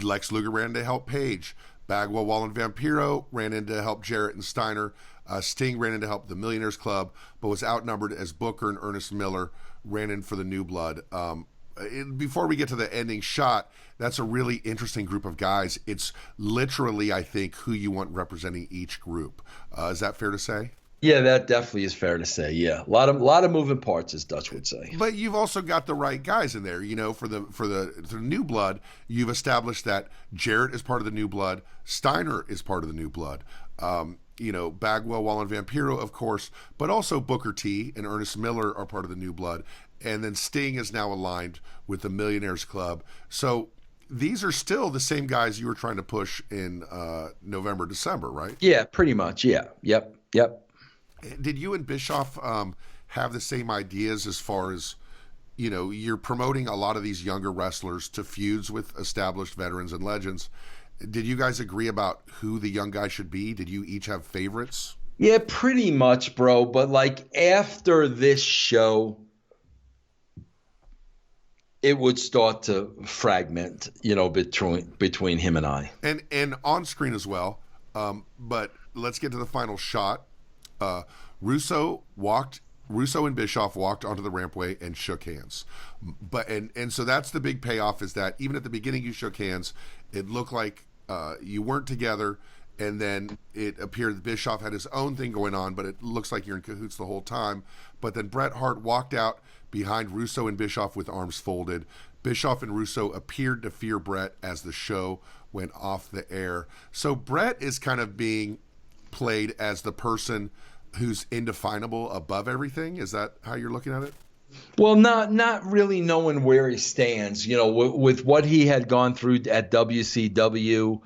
Speaker 1: Lex Luger ran in to help Paige. Bagwell, Wall, and Vampiro ran in to help Jarrett and Steiner. Sting ran in to help the Millionaires Club, but was outnumbered as Booker and Ernest Miller ran in for the New Blood. Before we get to the ending shot, that's a really interesting group of guys. It's literally, I think, who you want representing each group. Is that fair to say?
Speaker 2: Yeah, that definitely is fair to say. Yeah, a lot of moving parts, as Dutch would say.
Speaker 1: But you've also got the right guys in there. For the New Blood, you've established that Jarrett is part of the New Blood. Steiner is part of the New Blood. Bagwell, Wall, and Vampiro, of course, but also Booker T and Ernest Miller are part of the New Blood. And then Sting is now aligned with the Millionaires Club. So these are still the same guys you were trying to push in November, December, right?
Speaker 2: Yeah, pretty much. Yeah. Yep.
Speaker 1: Did you and Bischoff have the same ideas as far as, you're promoting a lot of these younger wrestlers to feuds with established veterans and legends? Did you guys agree about who the young guy should be? Did you each have favorites?
Speaker 2: Yeah, pretty much, bro. But after this show, it would start to fragment, between him and I.
Speaker 1: And on screen as well. But let's get to the final shot. Russo and Bischoff walked onto the rampway and shook hands. And so that's the big payoff, is that even at the beginning you shook hands, it looked like you weren't together, and then it appeared that Bischoff had his own thing going on, but it looks like you're in cahoots the whole time. But then Bret Hart walked out behind Russo and Bischoff with arms folded. Bischoff and Russo appeared to fear Bret as the show went off the air. So Bret is kind of being played as the person who's indefinable above everything. Is that how you're looking at it?
Speaker 2: Well, not really knowing where he stands, with what he had gone through at WCW,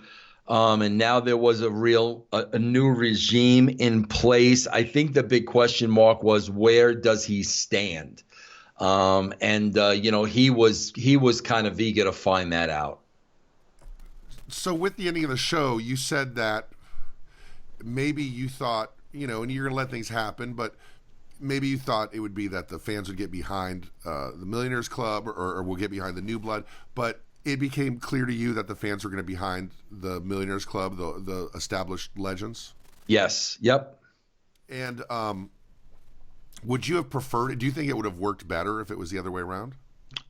Speaker 2: and now there was a new regime in place. I think the big question mark was, where does he stand? He was kind of eager to find that out.
Speaker 1: So with the ending of the show, you said that maybe you thought, and you're going to let things happen, but maybe you thought it would be that the fans would get behind the Millionaires Club or will get behind the New Blood, but it became clear to you that the fans were going to be behind the Millionaires Club, the established legends?
Speaker 2: Yes. Yep.
Speaker 1: And would you have preferred it? Do you think it would have worked better if it was the other way around?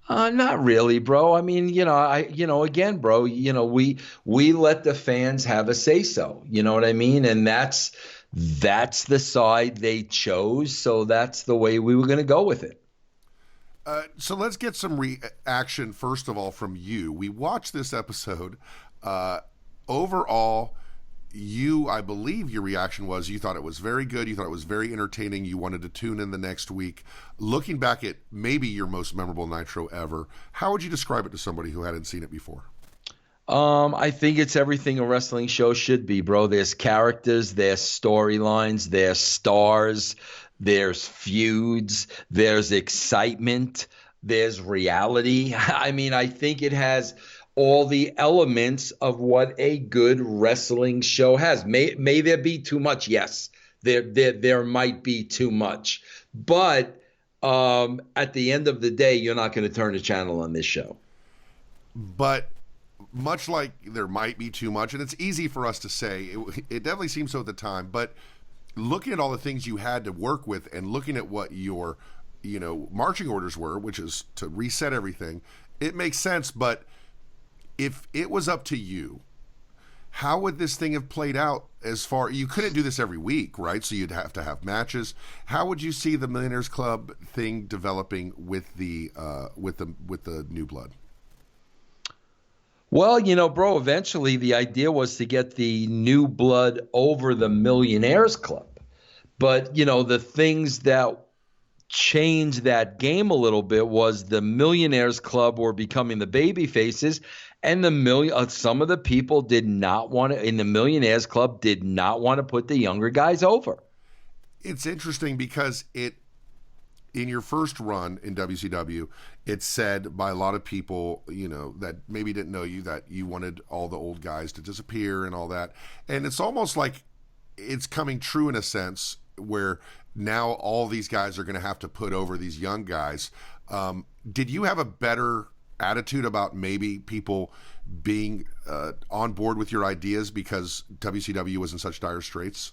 Speaker 2: Not really, bro. I mean, again, bro, we let the fans have a say so, you know what I mean? And that's the side they chose. So that's the way we were going to go with it.
Speaker 1: So let's get some reaction, first of all, from you. We watched this episode. Overall, I believe your reaction was you thought it was very good. You thought it was very entertaining. You wanted to tune in the next week. Looking back at maybe your most memorable Nitro ever, how would you describe it to somebody who hadn't seen it before?
Speaker 2: I think it's everything a wrestling show should be, bro. There's characters, there's storylines, there's stars, there's feuds, there's excitement, there's reality. I mean, I think it has all the elements of what a good wrestling show has. May there be too much? Yes, there might be too much. But at the end of the day, you're not going to turn the channel on this show.
Speaker 1: But much like there might be too much, and it's easy for us to say, it definitely seems so at the time, but looking at all the things you had to work with and looking at what your marching orders were, which is to reset everything, it makes sense. But if it was up to you, how would this thing have played out? You couldn't do this every week, right? So you'd have to have matches. How would you see the Millionaires Club thing developing with the New Blood?
Speaker 2: Well, bro, eventually the idea was to get the new blood over the Millionaires Club. But, the things that changed that game a little bit was the Millionaires Club were becoming the baby faces, and some of the people did not want to in the Millionaires Club did not want to put the younger guys over.
Speaker 1: It's interesting because in your first run in WCW, it's said by a lot of people, that maybe didn't know you, that you wanted all the old guys to disappear and all that. And it's almost like it's coming true in a sense where now all these guys are going to have to put over these young guys. Did you have a better attitude about maybe people being on board with your ideas because WCW was in such dire straits?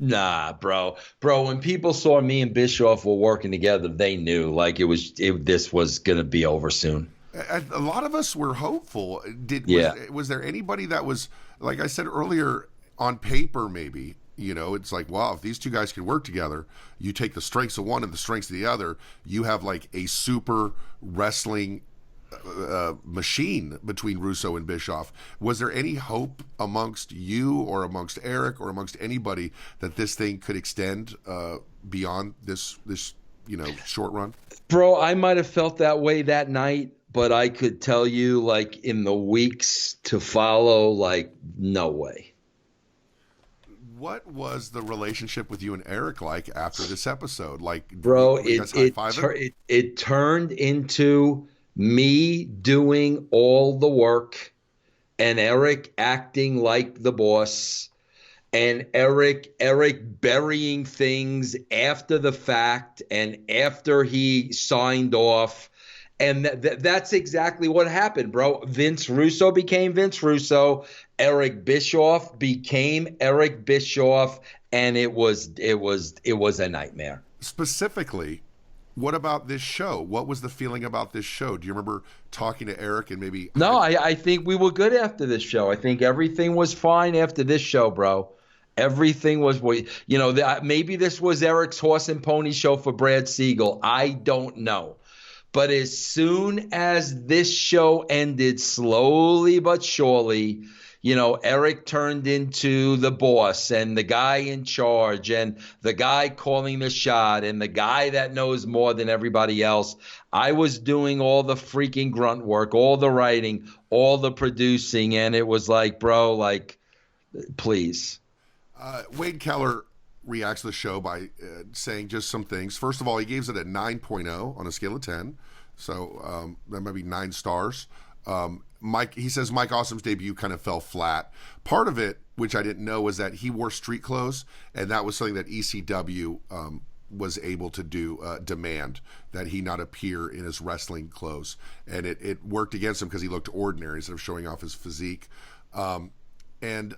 Speaker 2: Nah, bro. Bro, when people saw me and Bischoff were working together, they knew like this was going to be over soon.
Speaker 1: A lot of us were hopeful.
Speaker 2: Yeah.
Speaker 1: Was there anybody that was, like I said earlier, on paper maybe, it's like, wow, if these two guys can work together, you take the strengths of one and the strengths of the other, you have like a super wrestling machine between Russo and Bischoff. Was there any hope amongst you or amongst Eric or amongst anybody that this thing could extend beyond this short run?
Speaker 2: Bro, I might have felt that way that night, but I could tell you, like, in the weeks to follow, like, no way.
Speaker 1: What was the relationship with you and Eric like after this episode? Like,
Speaker 2: Bro,
Speaker 1: were you guys high-fiving?
Speaker 2: it turned into me doing all the work and Eric acting like the boss and Eric burying things after the fact and after he signed off. And that's exactly what happened, bro. Vince Russo became Vince Russo. Eric Bischoff became Eric Bischoff, and it was a nightmare.
Speaker 1: Specifically, what about this show? What was the feeling about this show? Do you remember talking to Eric and maybe?
Speaker 2: No, I think we were good after this show. I think everything was fine after this show, bro. Everything was, maybe this was Eric's horse and pony show for Brad Siegel. I don't know. But as soon as this show ended, slowly but surely, Eric turned into the boss and the guy in charge and the guy calling the shot and the guy that knows more than everybody else. I was doing all the freaking grunt work, all the writing, all the producing, and it was like, bro, like, please.
Speaker 1: Wade Keller reacts to the show by saying just some things. First of all, he gives it a 9.0 on a scale of 10. So that might be 9 stars. He says Mike Awesome's debut kind of fell flat. Part of it, which I didn't know, was that he wore street clothes, and that was something that ECW was able to demand that he not appear in his wrestling clothes. And it worked against him because he looked ordinary instead of showing off his physique. And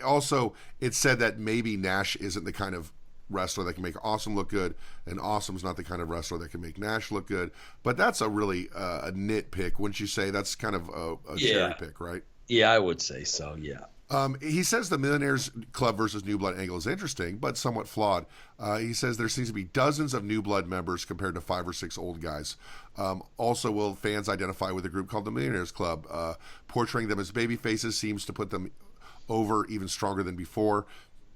Speaker 1: also, it said that maybe Nash isn't the kind of wrestler that can make Awesome look good, and Awesome's not the kind of wrestler that can make Nash look good. But that's a really a nitpick, wouldn't you say? That's kind of a cherry pick, right?
Speaker 2: Yeah, I would say so, yeah.
Speaker 1: He says the Millionaires Club versus New Blood angle is interesting, but somewhat flawed. He says there seems to be dozens of New Blood members compared to 5 or 6 old guys. Also, will fans identify with a group called the Millionaires Club? Portraying them as baby faces seems to put them over even stronger than before.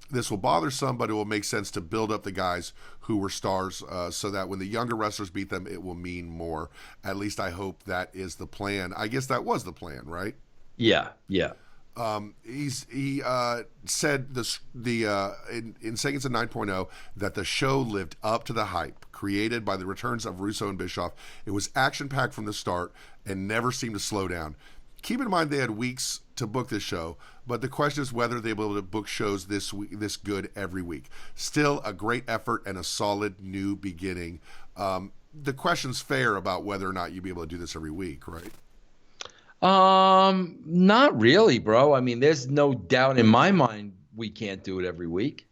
Speaker 1: This will bother some, but it will make sense to build up the guys who were stars so that when the younger wrestlers beat them, it will mean more. At least I hope that is the plan. I guess that was the plan, right?
Speaker 2: Yeah, yeah.
Speaker 1: He said in saying it's a 9.0 that the show lived up to the hype created by the returns of Russo and Bischoff. It was action-packed from the start and never seemed to slow down. Keep in mind they had weeks to book this show, but the question is whether they'll be able to book shows this good every week. Still a great effort and a solid new beginning. The question's fair about whether or not you'll be able to do this every week, right?
Speaker 2: Not really, bro. I mean, there's no doubt in my mind we can't do it every week.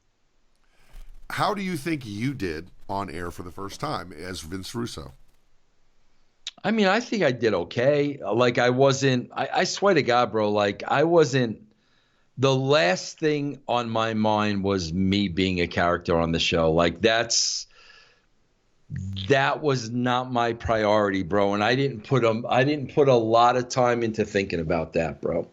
Speaker 1: How do you think you did on air for the first time as Vince Russo?
Speaker 2: I mean, I think I did okay. Like I swear to God, bro, like the last thing on my mind was me being a character on the show. Like that was not my priority, bro. And I didn't put a lot of time into thinking about that, bro.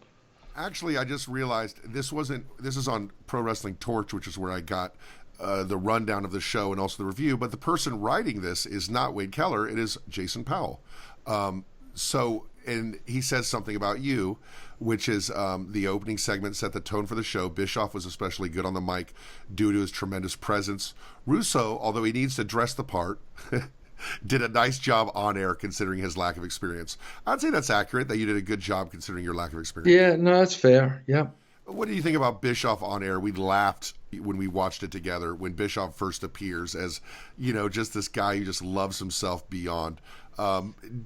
Speaker 1: Actually, I just realized this wasn't. This is on Pro Wrestling Torch, which is where I got the rundown of the show and also the review. But the person writing this is not Wade Keller; it is Jason Powell. And he says something about you, which is the opening segment set the tone for the show. Bischoff was especially good on the mic due to his tremendous presence. Russo, although he needs to dress the part, did a nice job on air considering his lack of experience. I'd say that's accurate, that you did a good job considering your lack of experience.
Speaker 2: Yeah, no, that's fair. Yeah.
Speaker 1: What do you think about Bischoff on air? We laughed when we watched it together when Bischoff first appears as, just this guy who just loves himself beyond.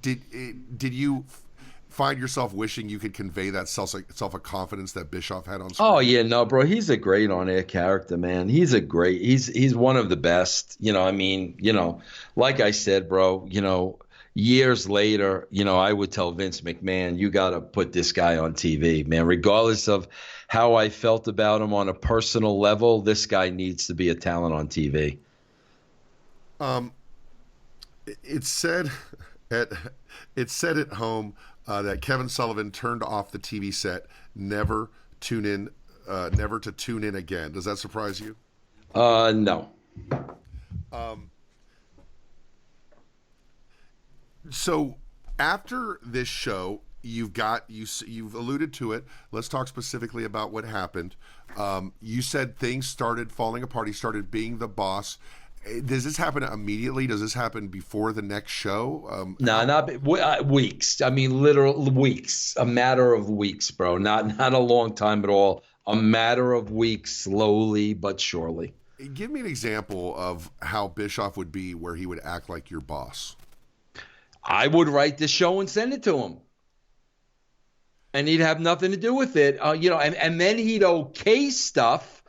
Speaker 1: Did you find yourself wishing you could convey that self a confidence that Bischoff had on screen?
Speaker 2: Oh yeah, no, bro. He's a great on-air character, man. He's one of the best. Like I said, bro, years later, I would tell Vince McMahon, you got to put this guy on TV, man. Regardless of how I felt about him on a personal level, this guy needs to be a talent on TV.
Speaker 1: It said at home that Kevin Sullivan turned off the TV set, never to tune in again. Does that surprise you?
Speaker 2: No.
Speaker 1: So after this show, you've alluded to it. Let's talk specifically about what happened. You said things started falling apart. He started being the boss. Does this happen immediately? Does this happen before the next show?
Speaker 2: No, not weeks. I mean, literal weeks. A matter of weeks, bro. Not a long time at all. A matter of weeks, slowly but surely.
Speaker 1: Give me an example of how Bischoff would be where he would act like your boss.
Speaker 2: I would write the show and send it to him. And he'd have nothing to do with it. And then he'd okay stuff.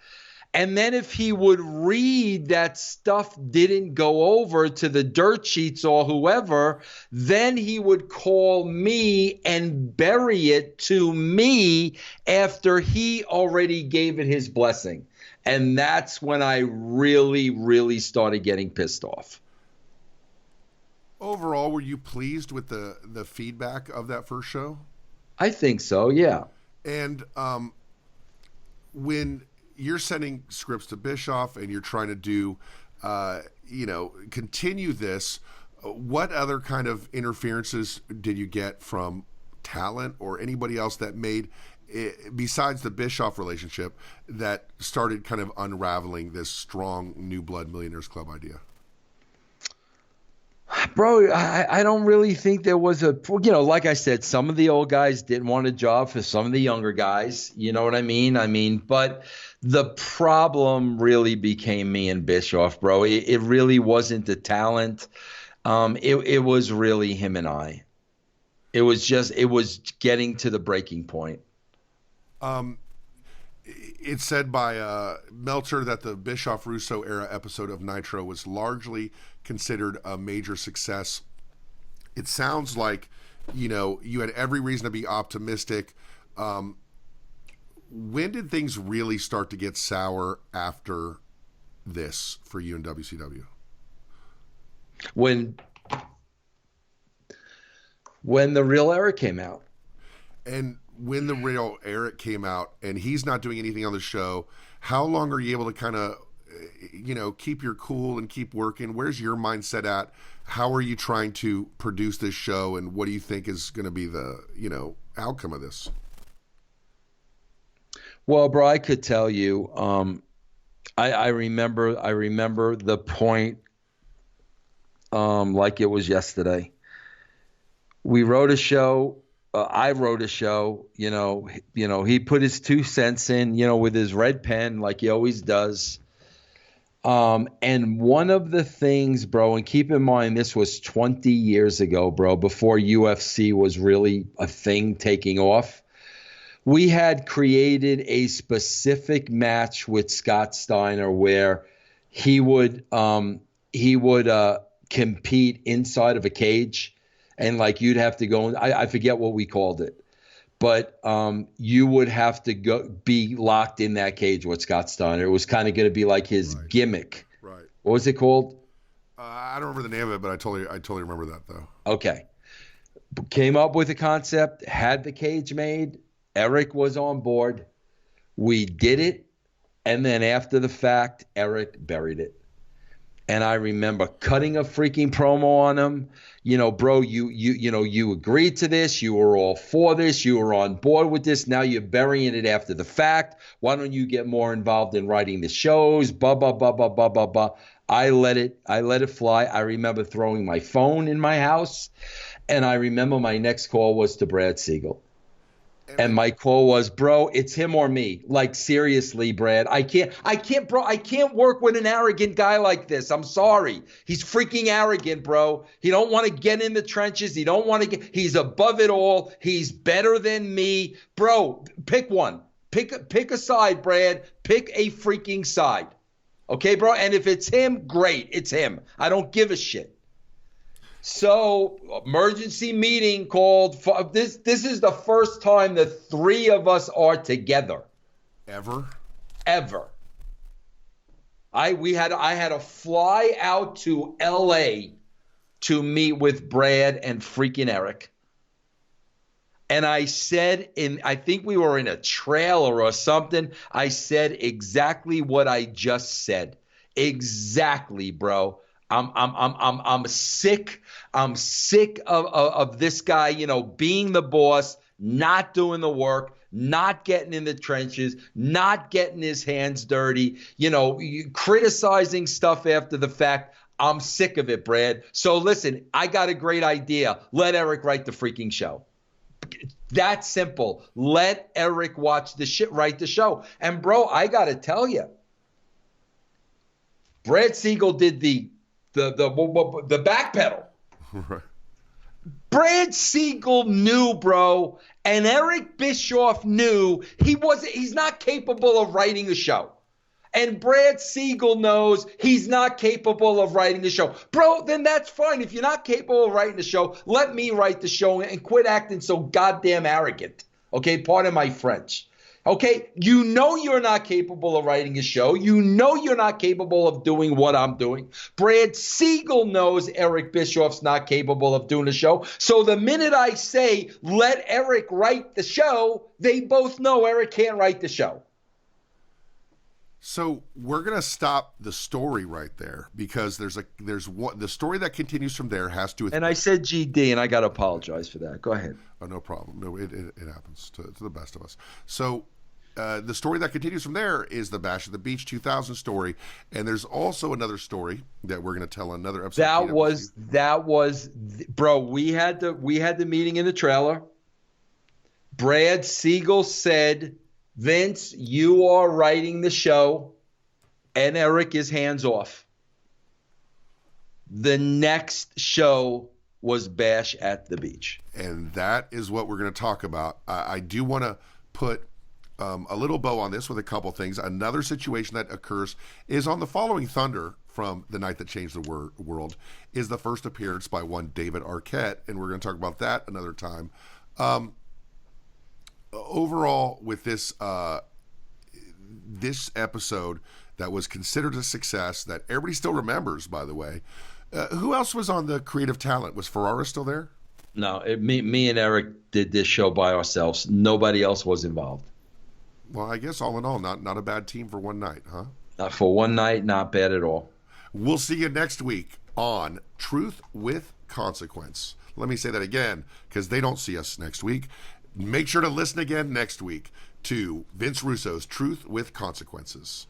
Speaker 2: And then if he would read that stuff didn't go over to the dirt sheets or whoever, then he would call me and bury it to me after he already gave it his blessing. And that's when I really, really started getting pissed off.
Speaker 1: Overall, were you pleased with the feedback of that first show?
Speaker 2: I think so, yeah.
Speaker 1: And when you're sending scripts to Bischoff and you're trying to do, continue this, what other kind of interferences did you get from talent or anybody else that made, besides the Bischoff relationship, that started kind of unraveling this strong New Blood Millionaires Club idea?
Speaker 2: Bro, I don't really think there was like I said, some of the old guys didn't want a job for some of the younger guys. You know what I mean? But the problem really became me and Bischoff, bro. It really wasn't the talent. It was really him and I. It was getting to the breaking point.
Speaker 1: It's said by Meltzer that the Bischoff-Russo era episode of Nitro was largely considered a major success. It sounds like, you had every reason to be optimistic. When did things really start to get sour after this for you in WCW?
Speaker 2: When the Real Era came out.
Speaker 1: And when the Real Eric came out and he's not doing anything on the show, how long are you able to kind of, keep your cool and keep working? Where's your mindset at? How are you trying to produce this show? And what do you think is going to be the, outcome of this?
Speaker 2: Well, bro, I could tell you, I remember the point, like it was yesterday. We wrote a show. I wrote a show, he put his 2 cents in, with his red pen, like he always does. And one of the things, bro, and keep in mind, this was 20 years ago, bro, before UFC was really a thing taking off. We had created a specific match with Scott Steiner where he would compete inside of a cage. And like you'd have to go, I forget what we called it, but you would have to be locked in that cage with Scott Steiner. It was kind of going to be like his gimmick.
Speaker 1: Right.
Speaker 2: What was it called?
Speaker 1: I don't remember the name of it, but I totally remember that though.
Speaker 2: Okay. Came up with the concept, had the cage made. Eric was on board. We did it. And then after the fact, Eric buried it. And I remember cutting a freaking promo on him. You know, bro, you agreed to this. You were all for this. You were on board with this. Now you're burying it after the fact. Why don't you get more involved in writing the shows? Blah, blah, blah, blah, blah, blah, blah. I let it fly. I remember throwing my phone in my house. And I remember my next call was to Brad Siegel. And my call was, bro, it's him or me. Like, seriously, Brad, I can't work with an arrogant guy like this. I'm sorry. He's freaking arrogant, bro. He don't want to get in the trenches. He's above it all. He's better than me. Bro, pick one. Pick a side, Brad. Pick a freaking side. Okay, bro? And if it's him, great. It's him. I don't give a shit. So, emergency meeting called. This is the first time the three of us are together.
Speaker 1: Ever.
Speaker 2: I had to fly out to L.A. to meet with Brad and freaking Eric. And I said, I think we were in a trailer or something. I said exactly what I just said. Exactly, bro. I'm sick. I'm sick of this guy, you know, being the boss, not doing the work, not getting in the trenches, not getting his hands dirty, you know, criticizing stuff after the fact. I'm sick of it, Brad. So listen, I got a great idea. Let Eric write the freaking show. That simple. Let Eric write the show. And bro, I got to tell you, Brad Siegel did the back pedal.
Speaker 1: Right.
Speaker 2: Brad Siegel knew, bro, and Eric Bischoff knew he's not capable of writing a show. And Brad Siegel knows he's not capable of writing the show. Bro, then that's fine. If you're not capable of writing the show, let me write the show and quit acting so goddamn arrogant. Okay, pardon my French. Okay, you know you're not capable of writing a show. You know you're not capable of doing what I'm doing. Brad Siegel knows Eric Bischoff's not capable of doing a show. So the minute I say, let Eric write the show, they both know Eric can't write the show.
Speaker 1: So we're gonna stop the story right there because the story that continues from there has to.
Speaker 2: And I said GD, and I got to apologize for that. Go ahead.
Speaker 1: Oh, no problem. No, it happens to the best of us. So the story that continues from there is the Bash at the Beach 2000 story, and there's also another story that we're gonna tell another episode.
Speaker 2: That was, bro. We had the meeting in the trailer. Brad Siegel said, Vince, you are writing the show, and Eric is hands off. The next show was Bash at the Beach.
Speaker 1: And that is what we're going to talk about. I do want to put a little bow on this with a couple things. Another situation that occurs is on the following Thunder from The Night That Changed the World is the first appearance by one David Arquette, and we're going to talk about that another time. Overall, with this episode that was considered a success that everybody still remembers, by the way, who else was on the creative talent? Was Ferrara still there?
Speaker 2: No, me and Eric did this show by ourselves. Nobody else was involved.
Speaker 1: Well, I guess all in all, not a bad team for one night, huh?
Speaker 2: Not for one night, not bad at all.
Speaker 1: We'll see you next week on Truth with Consequence. Let me say that again, because they don't see us next week. Make sure to listen again next week to Vince Russo's Truth with Consequences.